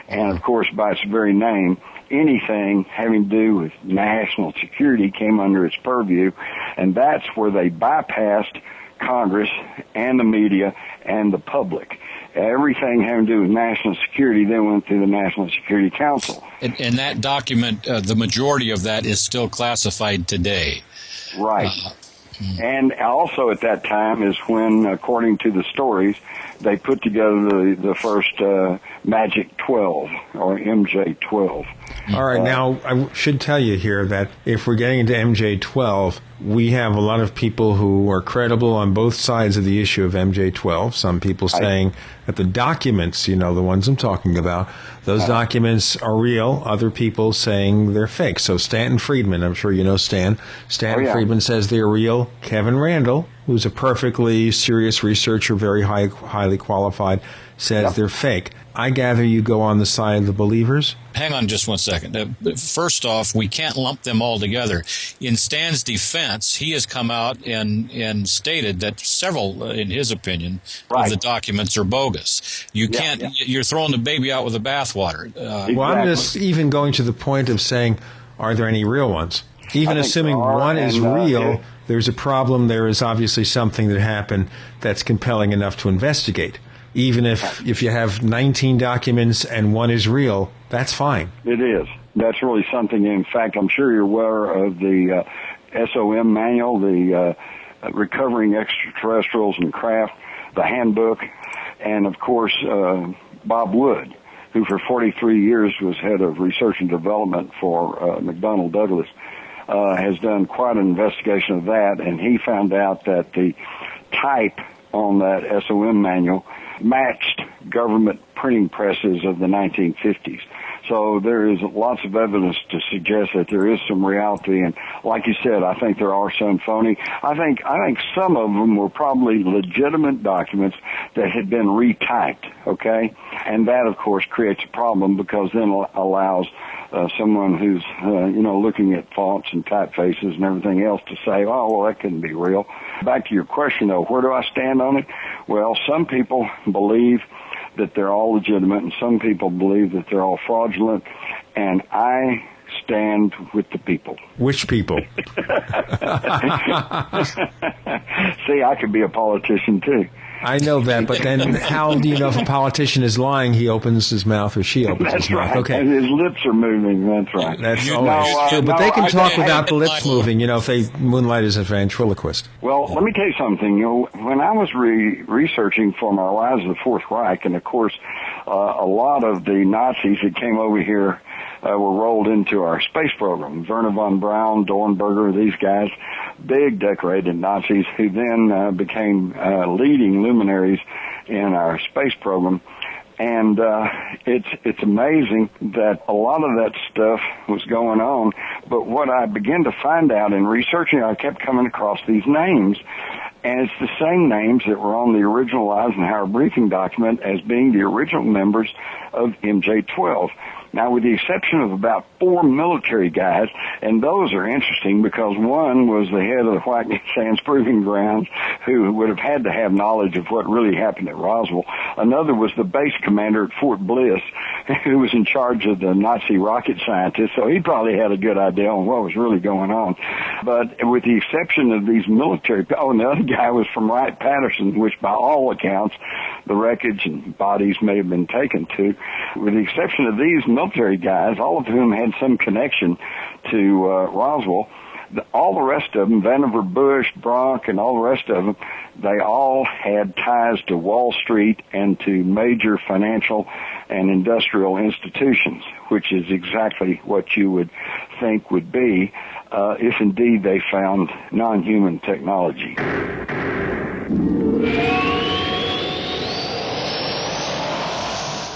And, of course, by its very name, anything having to do with national security came under its purview, and that's where they bypassed Congress and the media and the public. Everything having to do with national security then went through the National Security Council. And that document, the majority of that is still classified today. Right. And also at that time is when, according to the stories, they put together the first Magic 12, or MJ-12. All right, now I should tell you here that if we're getting into MJ-12, we have a lot of people who are credible on both sides of the issue of MJ-12. Some people saying that the documents, the ones I'm talking about, those documents are real. Other people saying they're fake. So Stanton Friedman, I'm sure you know Stan. Stanton Friedman says they're real. Kevin Randall, who's a perfectly serious researcher, very highly qualified, says they're fake. I gather you go on the side of the believers? Hang on just 1 second. First off, we can't lump them all together. In Stan's defense, he has come out and stated that several, in his opinion, of the documents are bogus. You can't. You're throwing the baby out with the bathwater. Well, I'm just even going to the point of saying, are there any real ones? Even assuming one is real, there's a problem. There is obviously something that happened that's compelling enough to investigate. Even if you have 19 documents and one is real, that's fine. It is. That's really something. In fact, I'm sure you're aware of the SOM manual, the Recovering Extraterrestrials and Craft, the handbook, and, of course, Bob Wood, who for 43 years was head of research and development for McDonnell Douglas, has done quite an investigation of that, and he found out that the type on that SOM manual matched government printing presses of the 1950s. So there is lots of evidence to suggest that there is some reality, and like you said, I think there are some phony. I think some of them were probably legitimate documents that had been retyped, okay? And that, of course, creates a problem because then allows someone who's, looking at fonts and typefaces and everything else to say, oh, well, that couldn't be real. Back to your question, though, where do I stand on it? Well, some people believe that they're all legitimate, and some people believe that they're all fraudulent, and I stand with the people. Which people? See, I could be a politician, too. I know that, but then how do you know if a politician is lying? He opens his mouth or she opens his mouth. Okay. And his lips are moving. That's right. That's always true. But they can talk without the lips moving, if they moonlight as a ventriloquist. Well, let me tell you something. When I was researching for my Rise of the Fourth Reich, and of course, a lot of the Nazis that came over here were rolled into our space program. Werner von Braun, Dornberger, these guys, big decorated Nazis who then became leading luminaries in our space program. And it's amazing that a lot of that stuff was going on. But what I began to find out in researching, I kept coming across these names. And it's the same names that were on the original Eisenhower briefing document as being the original members of MJ-12. Now, with the exception of about 4 military guys, and those are interesting because one was the head of the White Sands Proving Grounds, who would have had to have knowledge of what really happened at Roswell. Another was the base commander at Fort Bliss, who was in charge of the Nazi rocket scientists, so he probably had a good idea on what was really going on. But with the exception of these military, and the other guy was from Wright-Patterson, which by all accounts, the wreckage and bodies may have been taken to. With the exception of these military guys, all of whom had some connection to Roswell, all the rest of them, Vannevar Bush, Bronk, and all the rest of them, they all had ties to Wall Street and to major financial and industrial institutions, which is exactly what you would think would be if indeed they found non-human technology.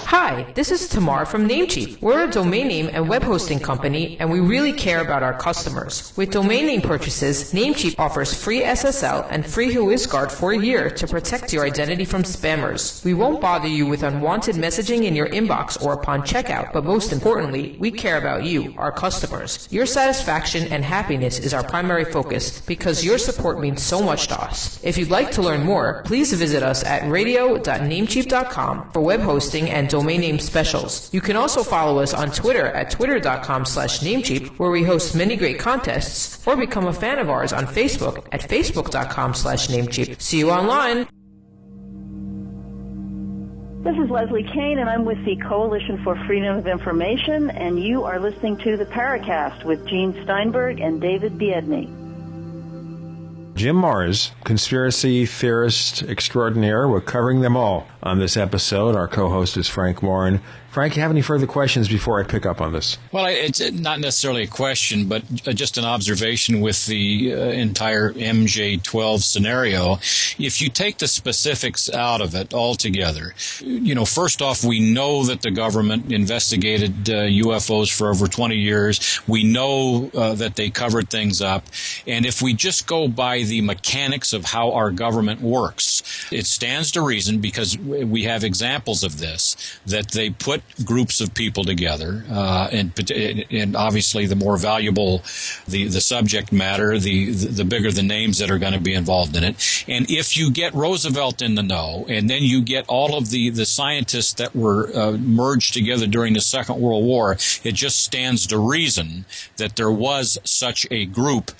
Hi, this is Tamar from Namecheap. We're a domain name and web hosting company, and we really care about our customers. With domain name purchases, Namecheap offers free SSL and free WhoisGuard for a year to protect your identity from spammers. We won't bother you with unwanted messaging in your inbox or upon checkout, but most importantly, we care about you, our customers. Your satisfaction and happiness is our primary focus because your support means so much to us. If you'd like to learn more, please visit us at radio.namecheap.com for web hosting and domain name specials. You can also follow us on Twitter at twitter.com/Namecheap, where we host many great contests, or become a fan of ours on Facebook at facebook.com/Namecheap. See you online. This is Leslie Kane, and I'm with the Coalition for Freedom of Information, and you are listening to the Paracast with Gene Steinberg and David Biedney. Jim Marrs, conspiracy theorist extraordinaire. We're covering them all on this episode. Our co-host is Frank Warren. Frank, you have any further questions before I pick up on this? Well, it's not necessarily a question, but just an observation with the entire MJ-12 scenario. If you take the specifics out of it altogether, first off, we know that the government investigated UFOs for over 20 years. We know that they covered things up. And if we just go by the mechanics of how our government works, it stands to reason, because we have examples of this, that they put groups of people together, and obviously the more valuable the subject matter, the bigger the names that are going to be involved in it. And if you get Roosevelt in the know, and then you get all of the scientists that were merged together during the Second World War, it just stands to reason that there was such a group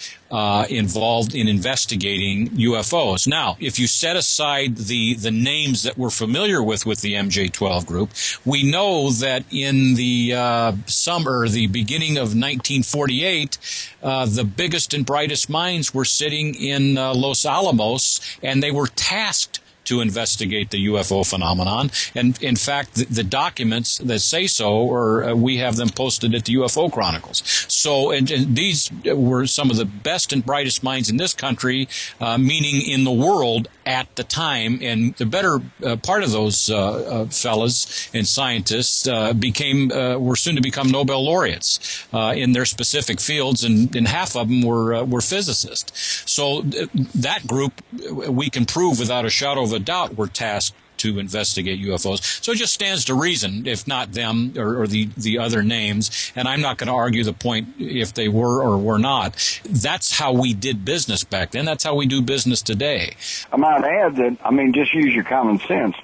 involved in investigating UFOs. Now, if you set aside the names that we're familiar with the MJ-12 group, we know that in the the beginning of 1948, the biggest and brightest minds were sitting in Los Alamos, and they were tasked to investigate the UFO phenomenon. And in fact, the documents that say so, or we have them posted at the UFO Chronicles. So, and these were some of the best and brightest minds in this country, meaning in the world at the time. And the better part of those fellas and scientists were soon to become Nobel laureates in their specific fields, and half of them were physicists. So that group, we can prove without a shadow of a doubt, were tasked to investigate UFOs. So it just stands to reason, if not them or the other names, and I'm not going to argue the point if they were or were not. That's how we did business back then. That's how we do business today. I might add that, just use your common sense.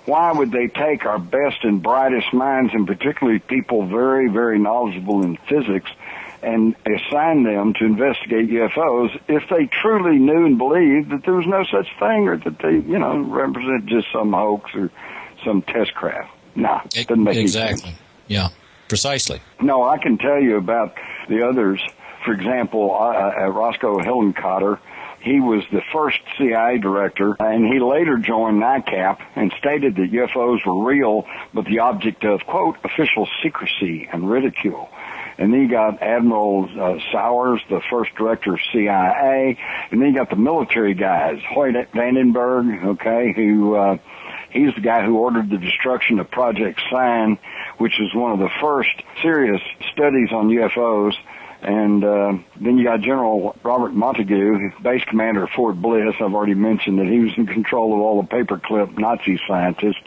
Why would they take our best and brightest minds, and particularly people very, very knowledgeable in physics, and assign them to investigate UFOs if they truly knew and believed that there was no such thing, or that they, represent just some hoax or some test craft? No, it doesn't make any sense. Exactly. Yeah, precisely. No, I can tell you about the others. For example, Roscoe Hillenkotter, he was the first CIA director, and he later joined NICAP and stated that UFOs were real, but the object of, quote, official secrecy and ridicule. And then you got Admiral Sowers, the first director of CIA. And then you got the military guys, Hoyt Vandenberg, okay, who he's the guy who ordered the destruction of Project Sign, which was one of the first serious studies on UFOs. And then you got General Robert Montague, base commander of Fort Bliss. I've already mentioned that he was in control of all the paperclip Nazi scientists,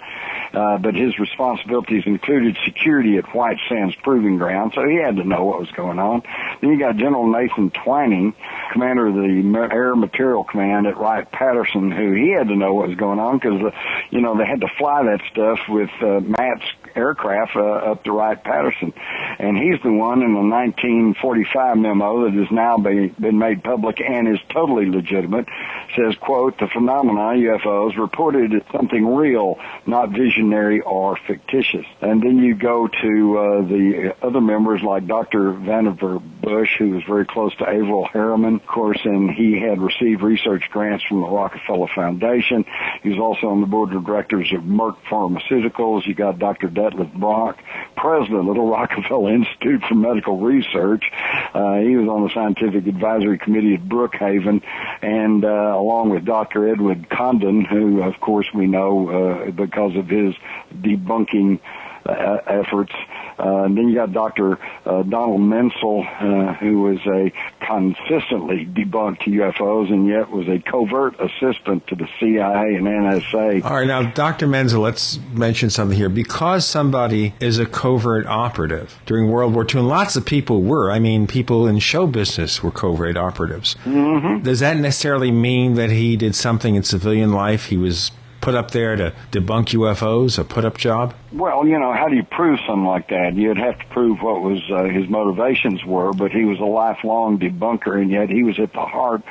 but his responsibilities included security at White Sands Proving Ground, so he had to know what was going on. Then you got General Nathan Twining, commander of the Air Material Command at Wright-Patterson, who he had to know what was going on because, they had to fly that stuff with Matt's aircraft up to Wright-Patterson. And he's the one in the 1945 memo that has now been made public and is totally legitimate, says, quote, the phenomena, UFOs, reported as something real, not visionary or fictitious. And then you go to the other members like Dr. Vannevar Bush, who was very close to Averell Harriman, of course, and he had received research grants from the Rockefeller Foundation. He was also on the board of directors of Merck Pharmaceuticals. You got Dr. Detlef Brock, president of the Rockefeller Institute for Medical Research. He was on the scientific advisory committee at Brookhaven, and along with Dr. Edward Condon, who, of course, we know because of his debunking efforts. And then you got Dr. Donald Menzel, who was a consistently debunked UFOs and yet was a covert assistant to the CIA and NSA. All right, now, Dr. Menzel, let's mention something here. Because somebody is a covert operative during World War II, and lots of people were, people in show business were covert operatives. Mm-hmm. Does that necessarily mean that he did something in civilian life? He was put up there to debunk UFOs, a put-up job? Well, how do you prove something like that? You'd have to prove what was his motivations were, but he was a lifelong debunker, and yet he was at the heart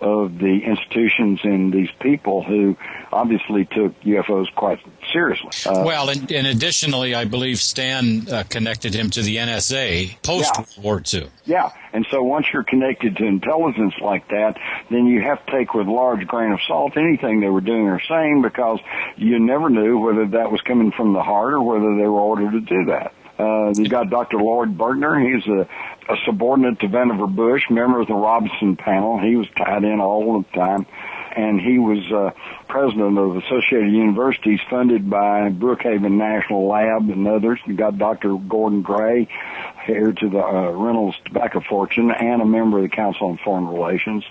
of the institutions and these people who obviously took UFOs quite seriously. Well, and additionally, I believe Stan connected him to the NSA post-World War II. Yeah, and so once you're connected to intelligence like that, then you have to take with a large grain of salt anything they were doing or saying, because you never knew whether that was coming from the heart or whether they were ordered to do that. You got Dr. Lloyd Bergner. He's a subordinate to Vannevar Bush, member of the Robinson panel. He was tied in all the time. And he was president of Associated Universities, funded by Brookhaven National Lab and others. You got Dr. Gordon Gray, heir to the Reynolds tobacco fortune, and a member of the Council on Foreign Relations.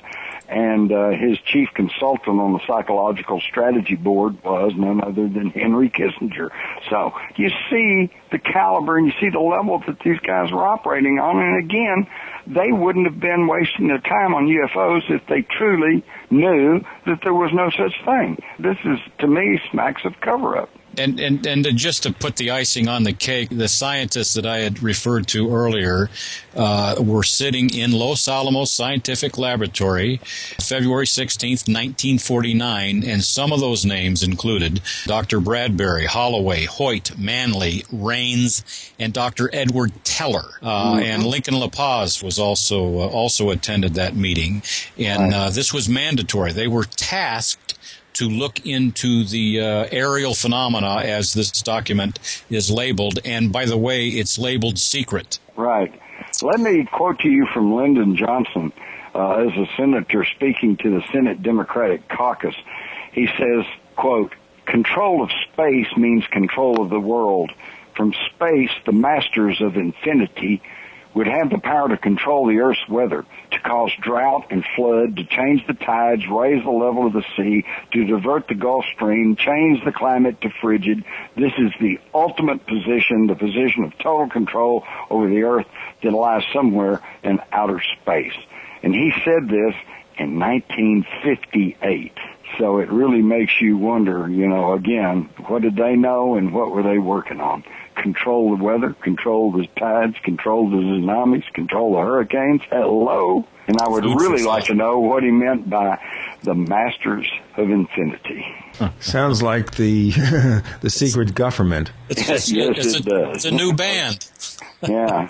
And his chief consultant on the Psychological Strategy Board was none other than Henry Kissinger. So you see the caliber and you see the level that these guys were operating on. And again, they wouldn't have been wasting their time on UFOs if they truly knew that there was no such thing. This is, to me, smacks of cover-up. And just to put the icing on the cake, the scientists that I had referred to earlier were sitting in Los Alamos Scientific Laboratory, February 16th, 1949, and some of those names included Dr. Bradbury, Holloway, Hoyt, Manley, Raines, and Dr. Edward Teller. And Lincoln La Paz was also attended that meeting, and this was mandatory. They were tasked to look into the aerial phenomena, as this document is labeled. And by the way, it's labeled secret. Right. Let me quote to you from Lyndon Johnson as a senator speaking to the Senate Democratic Caucus. He says, quote, control of space means control of the world. From space, the masters of infinity would have the power to control the Earth's weather, to cause drought and flood, to change the tides, raise the level of the sea, to divert the Gulf Stream, change the climate to frigid. This is the ultimate position, the position of total control over the Earth that lies somewhere in outer space. And he said this in 1958. So it really makes you wonder, again, what did they know and what were they working on? Control the weather, control the tides, control the tsunamis, control the hurricanes. Hello. And I would really like to know what he meant by the masters of infinity. Sounds like the the secret government. Yes, it does. It's a new band. Yeah.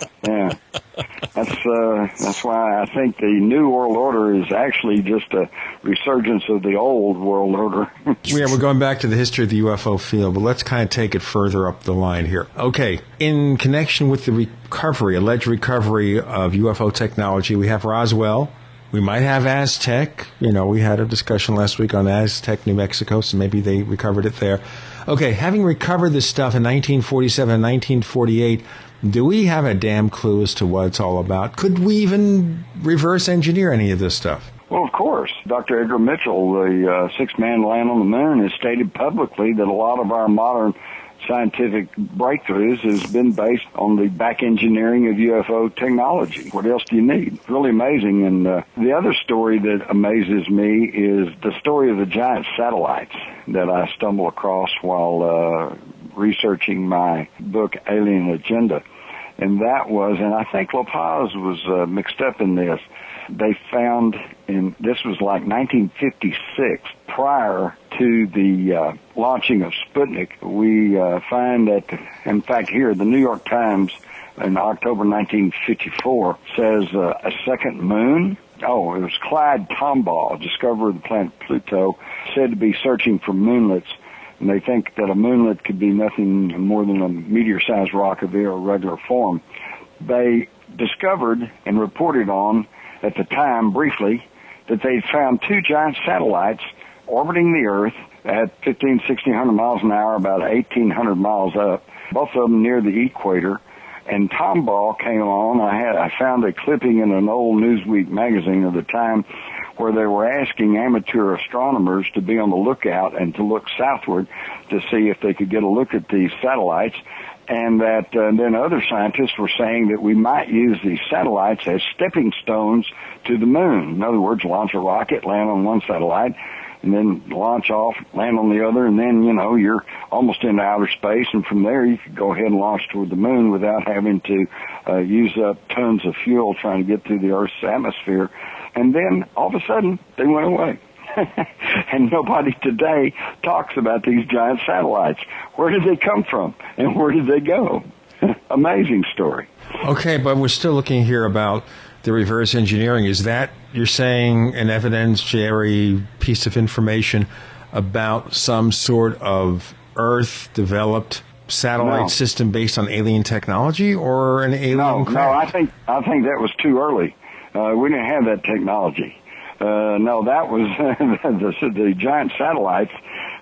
That's why I think the New World Order is actually just a resurgence of the old world order. Yeah, we're going back to the history of the UFO field, but let's kind of take it further up the line here. Okay, in connection with the alleged recovery of UFO technology, we have Roswell. We might have Aztec. We had a discussion last week on Aztec, New Mexico, so maybe they recovered it there. Okay, having recovered this stuff in 1947 and 1948, Do we have a damn clue as to what it's all about? Could we even reverse engineer any of this stuff? Well, of course. Dr. Edgar Mitchell, the sixth man to land on the moon, has stated publicly that a lot of our modern scientific breakthroughs has been based on the back engineering of UFO technology. What else do you need? It's really amazing. And the other story that amazes me is the story of the giant satellites that I stumbled across while researching my book, Alien Agenda. And that was, and I think La Paz was mixed up in this. They found, and this was like 1956, prior to the launching of Sputnik, we find that, in fact, here, the New York Times in October 1954 says a second moon. Oh, it was Clyde Tombaugh, discoverer of the planet Pluto, said to be searching for moonlets. And they think that a moonlet could be nothing more than a meteor-sized rock of irregular form. They discovered and reported on, at the time, briefly, that they found two giant satellites orbiting the Earth at 1,1600 miles an hour, about 1,800 miles up, both of them near the equator. And Tombaugh came on. I found a clipping in an old Newsweek magazine of the time where they were asking amateur astronomers to be on the lookout and to look southward to see if they could get a look at these satellites. And that then other scientists were saying that we might use these satellites as stepping stones to the moon. In other words, launch a rocket, land on one satellite, and then launch off, land on the other, and then, you're almost into outer space, and from there you could go ahead and launch toward the moon without having to use up tons of fuel trying to get through the Earth's atmosphere. And then, all of a sudden, they went away. And nobody today talks about these giant satellites. Where did they come from? And where did they go? Amazing story. Okay, but we're still looking here about the reverse engineering. Is that, you're saying, an evidentiary piece of information about some sort of Earth-developed satellite system based on alien technology or an alien craft? No, I think that was too early. We didn't have that technology. No, that was the giant satellites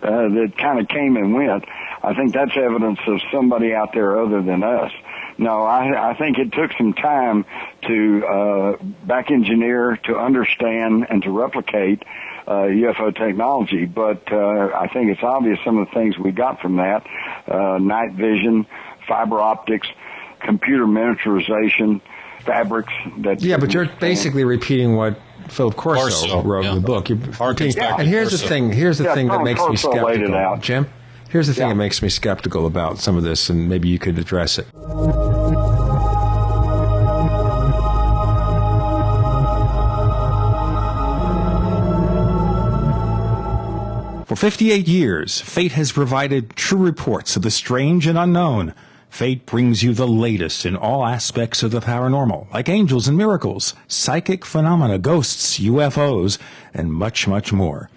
that kind of came and went. I think that's evidence of somebody out there other than us. No, I think it took some time to back engineer, to understand, and to replicate UFO technology. But I think it's obvious some of the things we got from that: night vision, fiber optics, computer miniaturization, fabrics. But you're basically repeating what Philip Corso wrote in the book. And here's the thing that makes me skeptical, Jim. Here's the thing that makes me skeptical about some of this, and maybe you could address it. For 58 years, Fate has provided true reports of the strange and unknown. Fate brings you the latest in all aspects of the paranormal, like angels and miracles, psychic phenomena, ghosts, UFOs, and much, much more.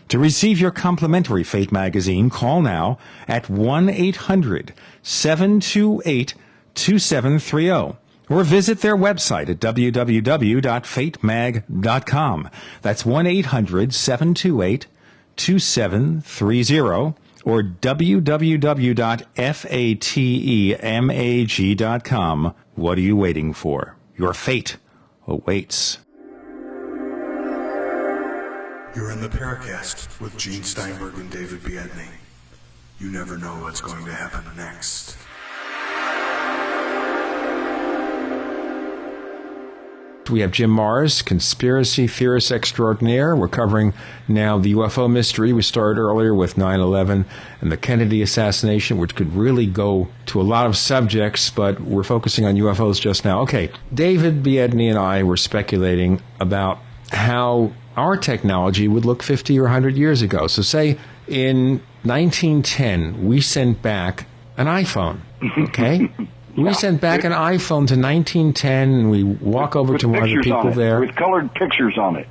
To receive your complimentary Fate magazine, call now at 1-800-728-2730 or visit their website at www.fatemag.com. That's 1-800-728-2730 or www.fatemag.com. What are you waiting for? Your fate awaits. You're in the Paracast with Gene Steinberg and David Biedney. You never know what's going to happen next. We have Jim Marrs, conspiracy theorist extraordinaire. We're covering now the UFO mystery. We started earlier with 9/11 and the Kennedy assassination, which could really go to a lot of subjects, but we're focusing on UFOs just now. Okay, David Biedney and I were speculating about how our technology would look 50 or 100 years ago. So say in 1910, we sent back an iPhone, okay? We sent back an iPhone to 1910, and we walk over to one of the people there. With colored pictures on it.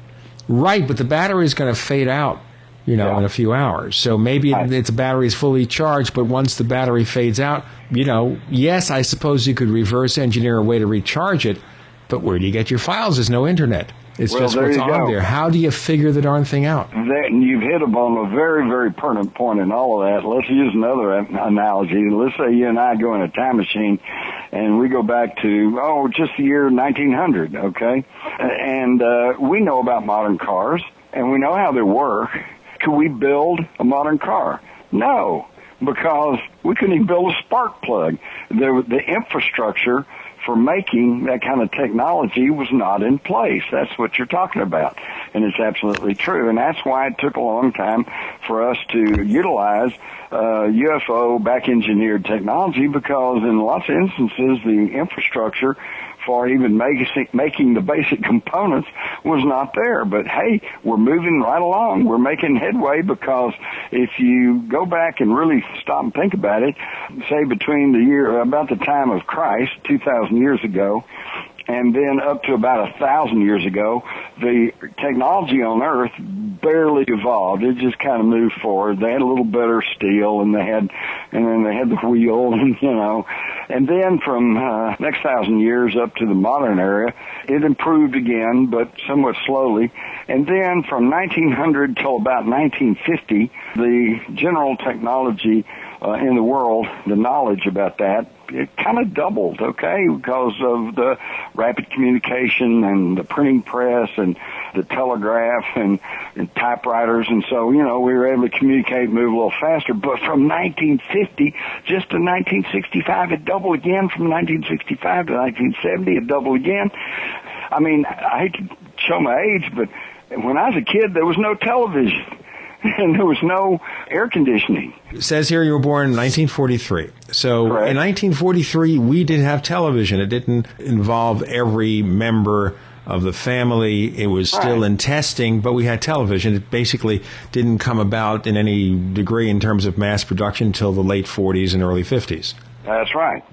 Right, but the battery is going to fade out, in a few hours. So maybe its battery is fully charged, but once the battery fades out, yes, I suppose you could reverse engineer a way to recharge it, but where do you get your files? There's no internet. It's just what's on there. How do you figure the darn thing out? And you've hit upon a very, very pertinent point in all of that. Let's use another analogy. Let's say you and I go in a time machine And we go back to, just the year 1900, okay? And we know about modern cars, and we know how they work. Could we build a modern car? No, because we couldn't even build a spark plug. The infrastructure for making that kind of technology was not in place. That's what you're talking about. And it's absolutely true. And that's why it took a long time for us to utilize UFO back-engineered technology, because in lots of instances the infrastructure for even making the basic components was not there. But hey, we're moving right along. We're making headway, because if you go back and really stop and think about it, say between about the time of Christ, 2,000 years ago, and then up to about 1,000 years ago, the technology on Earth barely evolved. It just kind of moved forward. They had a little better steel, and then they had the wheel, and then from next 1,000 years up to the modern era, it improved again, but somewhat slowly. And then from 1900 till about 1950, the general technology in the world, the knowledge about that, it kind of doubled, okay, because of the rapid communication and the printing press and the telegraph and typewriters. And so, we were able to communicate, move a little faster. But from 1950 just to 1965, it doubled again. From 1965 to 1970, it doubled again. I mean, I hate to show my age, but when I was a kid, there was no television. And there was no air conditioning. It says here you were born in 1943. So Correct. In 1943, we did have television. It didn't involve every member of the family. It was still in testing, but we had television. It basically didn't come about in any degree in terms of mass production until the late 40s and early 50s. That's right.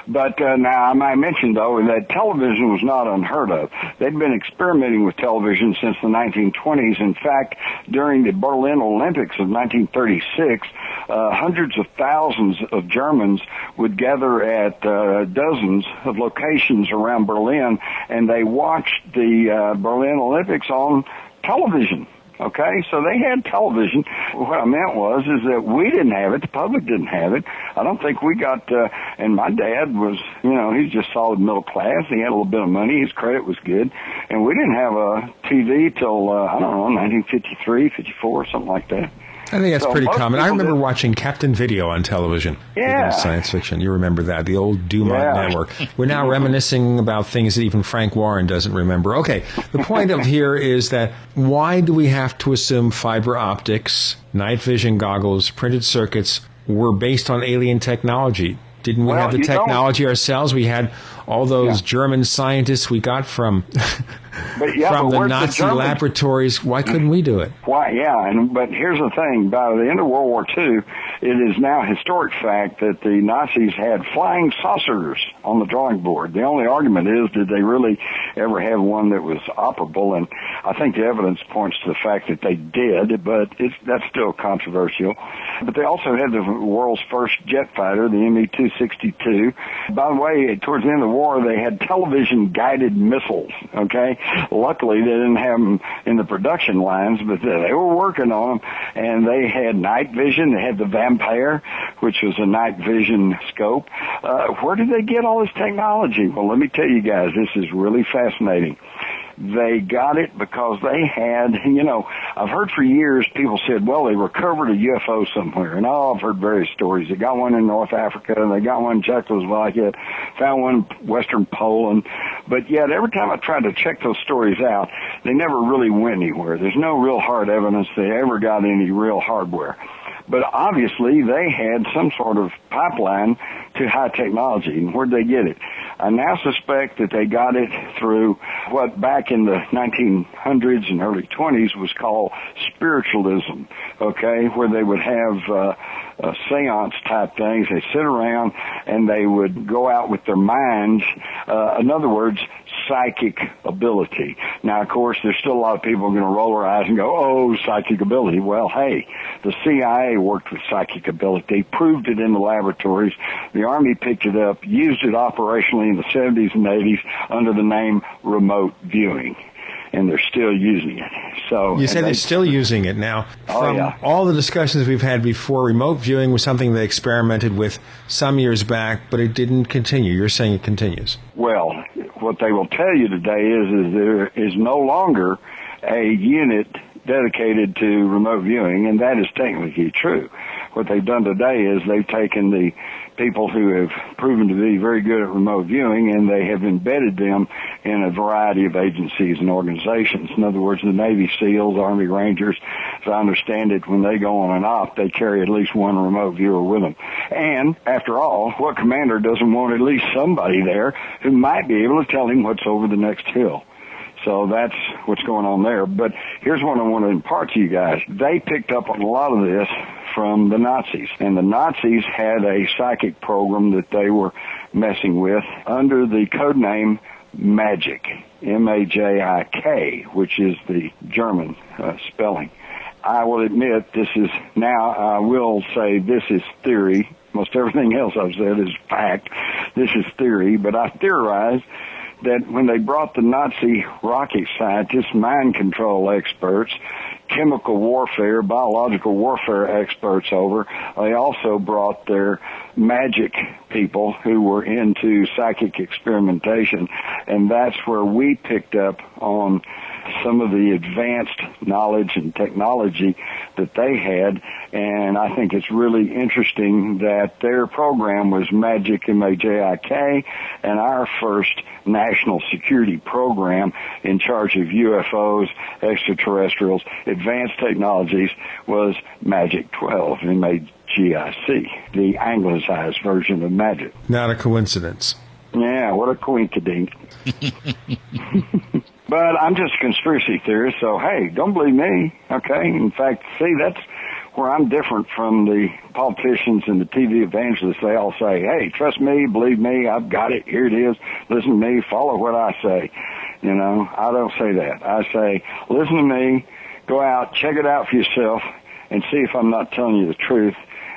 But now I might mention, though, that television was not unheard of. They'd been experimenting with television since the 1920s. In fact, during the Berlin Olympics of 1936, hundreds of thousands of Germans would gather at dozens of locations around Berlin, and they watched the Berlin Olympics on television. Okay, so they had television. What I meant is that we didn't have it. The public didn't have it. I don't think we got, and my dad was, he's just solid middle class. He had a little bit of money. His credit was good. And we didn't have a TV till, 1953, 54, something like that. I think that's pretty common. I remember watching Captain Video on television. Yeah. Science fiction. You remember that, the old Dumont network. We're now reminiscing about things that even Frank Warren doesn't remember. Okay, the point of here is that why do we have to assume fiber optics, night vision goggles, printed circuits were based on alien technology? Didn't we have the technology ourselves? We had all those German scientists we got from from the Nazi laboratories. Why couldn't we do it? Why? Yeah, but here's the thing. By the end of World War II, it is now a historic fact that the Nazis had flying saucers on the drawing board. The only argument is, did they really ever have one that was operable? And I think the evidence points to the fact that they did, but that's still controversial. But they also had the world's first jet fighter, the Me-262. By the way, towards the end of the war, they had television-guided missiles, okay? Luckily, they didn't have them in the production lines, but they were working on them, and they had night vision. They had the Vampire, which was a night vision scope. Where did they get all this technology? Well, let me tell you guys, this is really fascinating. They got it because they had, I've heard for years people said, well, they recovered a UFO somewhere. And I've heard various stories. They got one in North Africa, and they got one in Czechoslovakia, found one in Western Poland. But yet, every time I tried to check those stories out, they never really went anywhere. There's no real hard evidence they ever got any real hardware. But obviously, they had some sort of pipeline to high technology. And where'd they get it? I now suspect that they got it through what back in the 1900s and early 20s was called spiritualism, okay, where they would have seance type things. They sit around and they would go out with their minds. In other words, psychic ability. Now, of course, there's still a lot of people going to roll their eyes and go, oh, psychic ability. Well, hey, the CIA worked with psychic ability, proved it in the laboratories. The Army picked it up, used it operationally in the 70s and 80s under the name remote viewing. and they're still using it. So you said they're still using it now. From all the discussions we've had before, remote viewing was something they experimented with some years back, but it didn't continue. You're saying it continues. Well, what they will tell you today is there is no longer a unit dedicated to remote viewing, and that is technically true. What they've done today is they've taken the people who have proven to be very good at remote viewing, and they have embedded them in a variety of agencies and organizations. In other words, the Navy SEALs, Army Rangers, as I understand it, when they go on an op, they carry at least one remote viewer with them. And, after all, what commander doesn't want at least somebody there who might be able to tell him what's over the next hill? So that's what's going on there. But here's what I want to impart to you guys. They picked up on a lot of this from the Nazis. And the Nazis had a psychic program that they were messing with under the code name MAJIK, M-A-J-I-K, which is the German spelling. I will admit I will say this is theory. Most everything else I've said is fact. This is theory, but I theorize that when they brought the Nazi rocket scientists, mind control experts, chemical warfare, biological warfare experts over, they also brought their magic people who were into psychic experimentation, and that's where we picked up on some of the advanced knowledge and technology that they had, and I think it's really interesting that their program was MAJIK, M-A-J-I-K, and our first national security program in charge of UFOs, extraterrestrials, advanced technologies was MAJIK 12, M-A-G-I-C, the anglicized version of MAJIK. Not a coincidence. Yeah, what a coinkydink. But I'm just a conspiracy theorist, so hey, don't believe me, okay? In fact, see, that's where I'm different from the politicians and the TV evangelists. They all say, hey, trust me, believe me, I've got it, here it is, listen to me, follow what I say. You know, I don't say that. I say, listen to me, go out, check it out for yourself, and see if I'm not telling you the truth.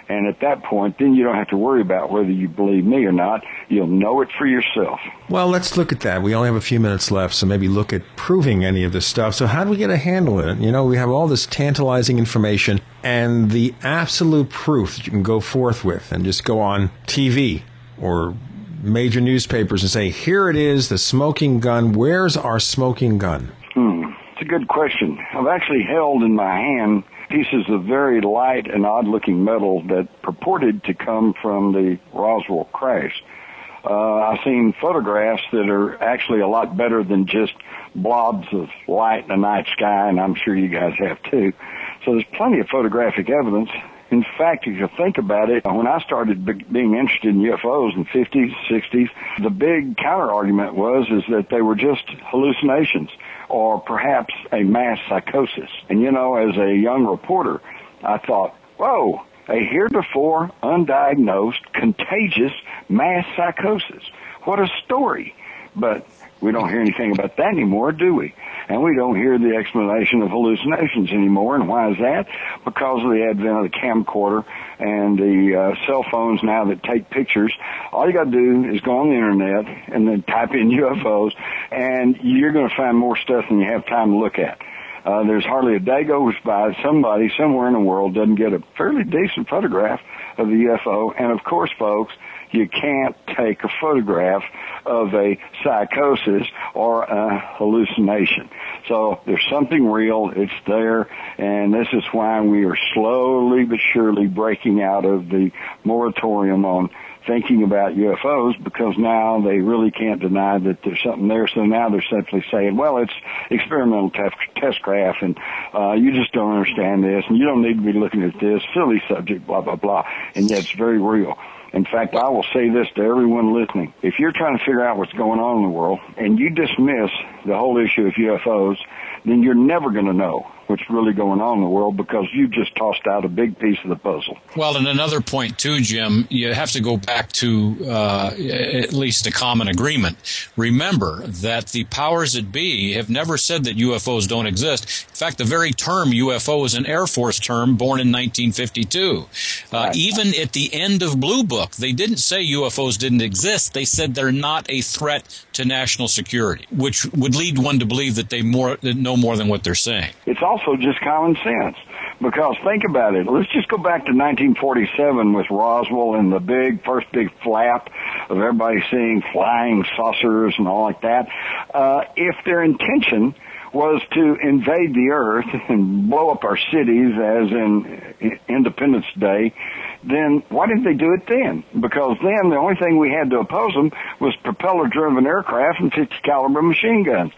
And at that point, then you don't have to worry about whether you believe me or not. You'll know it for yourself. Well, let's look at that. We only have a few minutes left, so maybe look at proving any of this stuff. So how do we get a handle on it? You know, we have all this tantalizing information and the absolute proof that you can go forth with and just go on TV or major newspapers and say, here it is, the smoking gun. Where's our smoking gun? It's a good question. I've actually held in my hand pieces of very light and odd-looking metal that purported to come from the Roswell crash. I've seen photographs that are actually a lot better than just blobs of light in the night sky, and I'm sure you guys have too. So there's plenty of photographic evidence. In fact, if you think about it, when I started being interested in UFOs in the 50s, 60s, the big counter-argument was that they were just hallucinations or perhaps a mass psychosis. And, you know, as a young reporter, I thought, whoa, a heretofore undiagnosed, contagious mass psychosis. What a story. But we don't hear anything about that anymore, do we? And we don't hear the explanation of hallucinations anymore. And why is that? Because of the advent of the camcorder and the cell phones now that take pictures. All you got to do is go on the internet and then type in UFOs, and you're going to find more stuff than you have time to look at. There's hardly a day goes by somebody somewhere in the world doesn't get a fairly decent photograph of the UFO. And of course, folks, you can't take a photograph of a psychosis or a hallucination. So there's something real, it's there, and this is why we are slowly but surely breaking out of the moratorium on thinking about UFOs, because now they really can't deny that there's something there. So now they're simply saying, well, it's experimental test craft, and you just don't understand this, and you don't need to be looking at this silly subject, blah, blah, blah. And yet it's very real. In fact, I will say this to everyone listening. If you're trying to figure out what's going on in the world and you dismiss the whole issue of UFOs, then you're never going to know what's really going on in the world, because you just tossed out a big piece of the puzzle. Well, and another point too, Jim, you have to go back to at least a common agreement. Remember that the powers that be have never said that UFOs don't exist. In fact, the very term UFO is an Air Force term born in 1952. Even at the end of Blue Book, they didn't say UFOs didn't exist. They said they're not a threat to national security, which would lead one to believe that they know more than what they're saying. It's also just common sense, because think about it. Let's just go back to 1947 with Roswell and the first big flap of everybody seeing flying saucers and all like that. If their intention was to invade the earth and blow up our cities as in Independence Day, then why didn't they do it then? Because then the only thing we had to oppose them was propeller-driven aircraft and 50 caliber machine guns.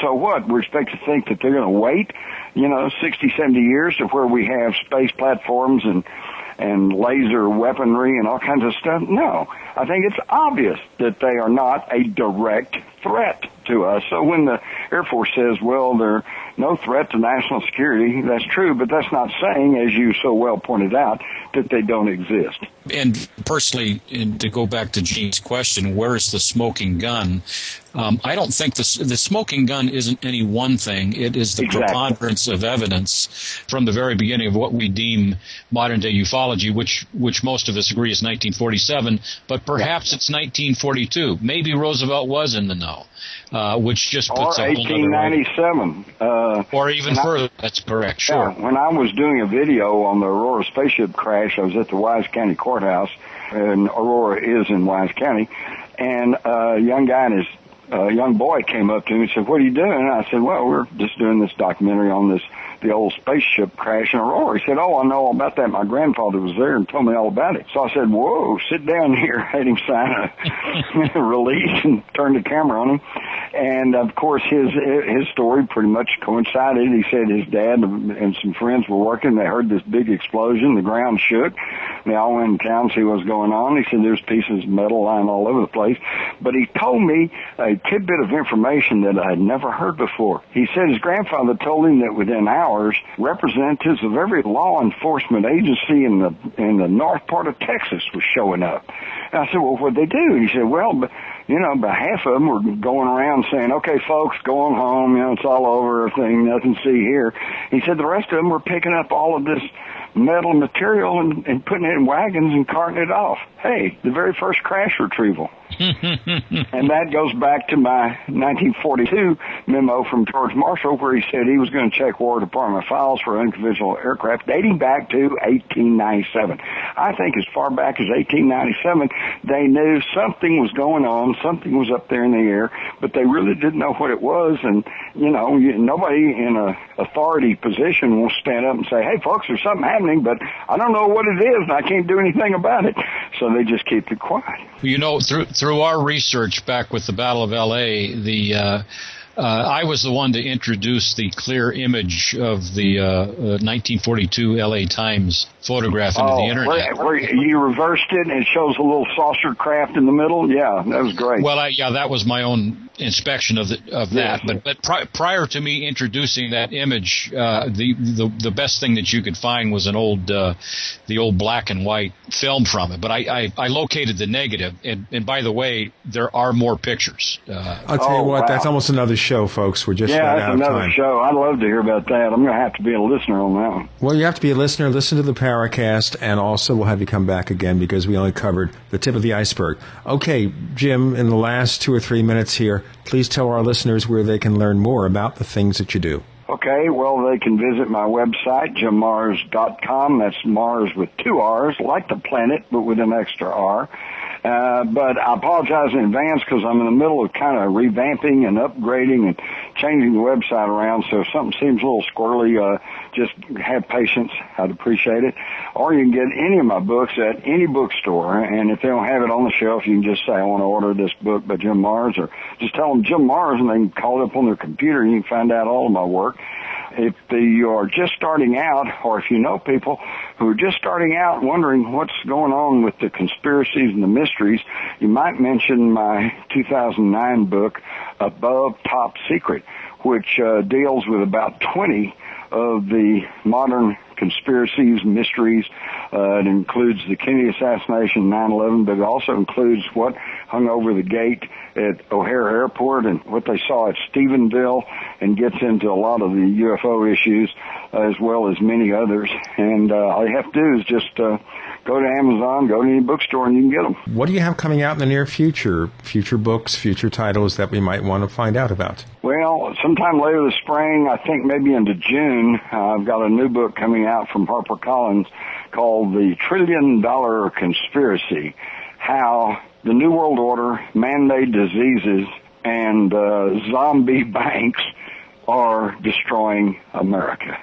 So what? We're expected to think that they're going to wait, 60, 70 years to where we have space platforms and laser weaponry and all kinds of stuff? No. I think it's obvious that they are not a direct threat to us. So when the Air Force says, well, they're no threat to national security, that's true, but that's not saying, as you so well pointed out, that they don't exist. And personally, to go back to Gene's question, where is the smoking gun? I don't think the smoking gun isn't any one thing. It is the preponderance of evidence from the very beginning of what we deem modern-day ufology, which most of us agree is 1947, but perhaps it's 1942. Maybe Roosevelt was in the know, which just puts or 1897. Or even further. That's correct, sure. Yeah, when I was doing a video on the Aurora spaceship crash, I was at the Wise County Courthouse, and Aurora is in Wise County, and a young guy and his young boy came up to me and said, "What are you doing?" And I said, "Well, we're just doing this documentary on the old spaceship crash in Aurora." He said, "Oh, I know all about that. My grandfather was there and told me all about it." So I said, "Whoa, sit down here." Had him sign a release and turned the camera on him. And of course, his story pretty much coincided. He said his dad and some friends were working. They heard this big explosion. The ground shook. They all went in town to see what was going on. He said there's pieces of metal lying all over the place. But he told me a tidbit of information that I had never heard before. He said his grandfather told him that within hours, representatives of every law enforcement agency in the north part of Texas was showing up. And I said, "Well, what'd they do?" And he said, "Well, about half of them were going around saying, 'Okay, folks, going home, it's all over, everything, nothing to see here.'" He said the rest of them were picking up all of this metal material and putting it in wagons and carting it off. Hey, the very first crash retrieval. And that goes back to my 1942 memo from George Marshall, where he said he was going to check War Department files for unconventional aircraft dating back to 1897. I think as far back as 1897, they knew something was going on, something was up there in the air, but they really didn't know what it was. And, nobody in an authority position will stand up and say, "Hey, folks, there's something happening, but I don't know what it is, and I can't do anything about it." So they just keep it quiet. Through our research back with the Battle of L.A., I was the one to introduce the clear image of the 1942 L.A. Times photograph into the internet. Where you reversed it and it shows a little saucer craft in the middle? Yeah, that was great. Well, that was my own inspection of that. But prior to me introducing that image, the best thing that you could find was the old black and white film from it. But I located the negative, and by the way, there are more pictures. I'll tell you what, that's almost another show, folks. We're just running out of time. Yeah, that's another show. I'd love to hear about that. I'm going to have to be a listener on that one. Well, you have to be a listener. Listen to the Paracast, and also we'll have you come back again because we only covered the tip of the iceberg. Okay, Jim, in the last 2 or 3 minutes here, please tell our listeners where they can learn more about the things that you do. Okay, well, they can visit my website, jimmars.com. That's Mars with 2 R's, like the planet, but with an extra R. But I apologize in advance because I'm in the middle of kind of revamping and upgrading and changing the website around. So if something seems a little squirrely, just have patience. I'd appreciate it. Or you can get any of my books at any bookstore. And if they don't have it on the shelf, you can just say, "I want to order this book by Jim Mars," or just tell them Jim Mars and they can call it up on their computer and you can find out all of my work. If you are just starting out, or if you know people who are just starting out wondering what's going on with the conspiracies and the mysteries, you might mention my 2009 book, Above Top Secret, which deals with about 20 of the modern conspiracies, mysteries. It includes the Kennedy Assassination, 9/11, but it also includes what hung over the gate at O'Hare Airport and what they saw at Stephenville, and gets into a lot of the UFO issues as well as many others. And all you have to do is just go to Amazon, go to any bookstore, and you can get them. What do you have coming out in the near future? Future books, future titles that we might want to find out about? Well, sometime later this spring, I think maybe into June, I've got a new book coming out from HarperCollins called The $1 Trillion Conspiracy, how the New World Order, man-made diseases, and zombie banks are destroying America.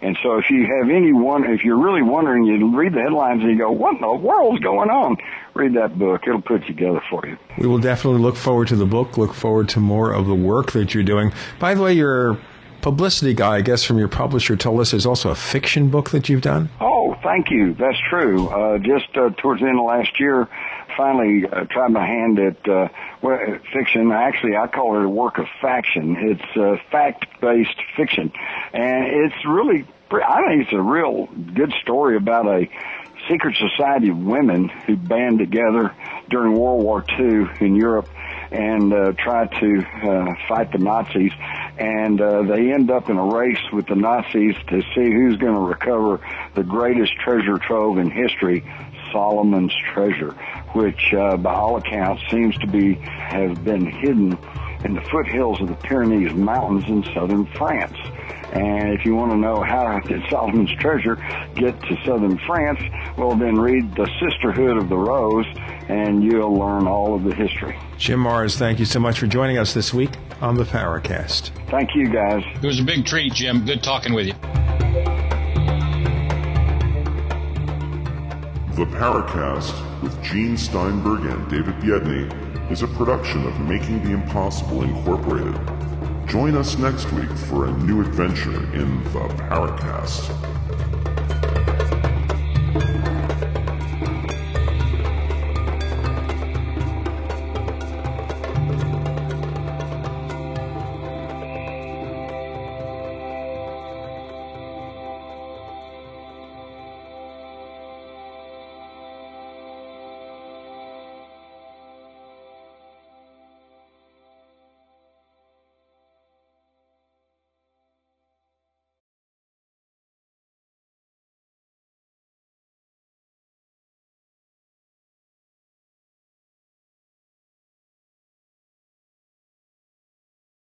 And so if you have if you're really wondering, you read the headlines and you go, what in the world's going on? Read that book. It'll put it together for you. We will definitely look forward to the book, look forward to more of the work that you're doing. By the way, your publicity guy, I guess, from your publisher told us there's also a fiction book that you've done? Oh, thank you. That's true. Just towards the end of last year, finally tried my hand at fiction. Actually, I call it a work of faction. It's fact-based fiction. And it's really, I think it's a real good story about a secret society of women who band together during World War II in Europe and tried to fight the Nazis. And they end up in a race with the Nazis to see who's going to recover the greatest treasure trove in history, Solomon's treasure, which by all accounts seems to have been hidden in the foothills of the Pyrenees Mountains in southern France. And if you want to know how did Solomon's treasure get to southern France, well, then read The Sisterhood of the Rose, and you'll learn all of the history. Jim Marrs, thank you so much for joining us this week on the Paracast. Thank you, guys. It was a big treat, Jim. Good talking with you. The Paracast with Gene Steinberg and David Biedney is a production of Making the Impossible Incorporated. Join us next week for a new adventure in the Paracast.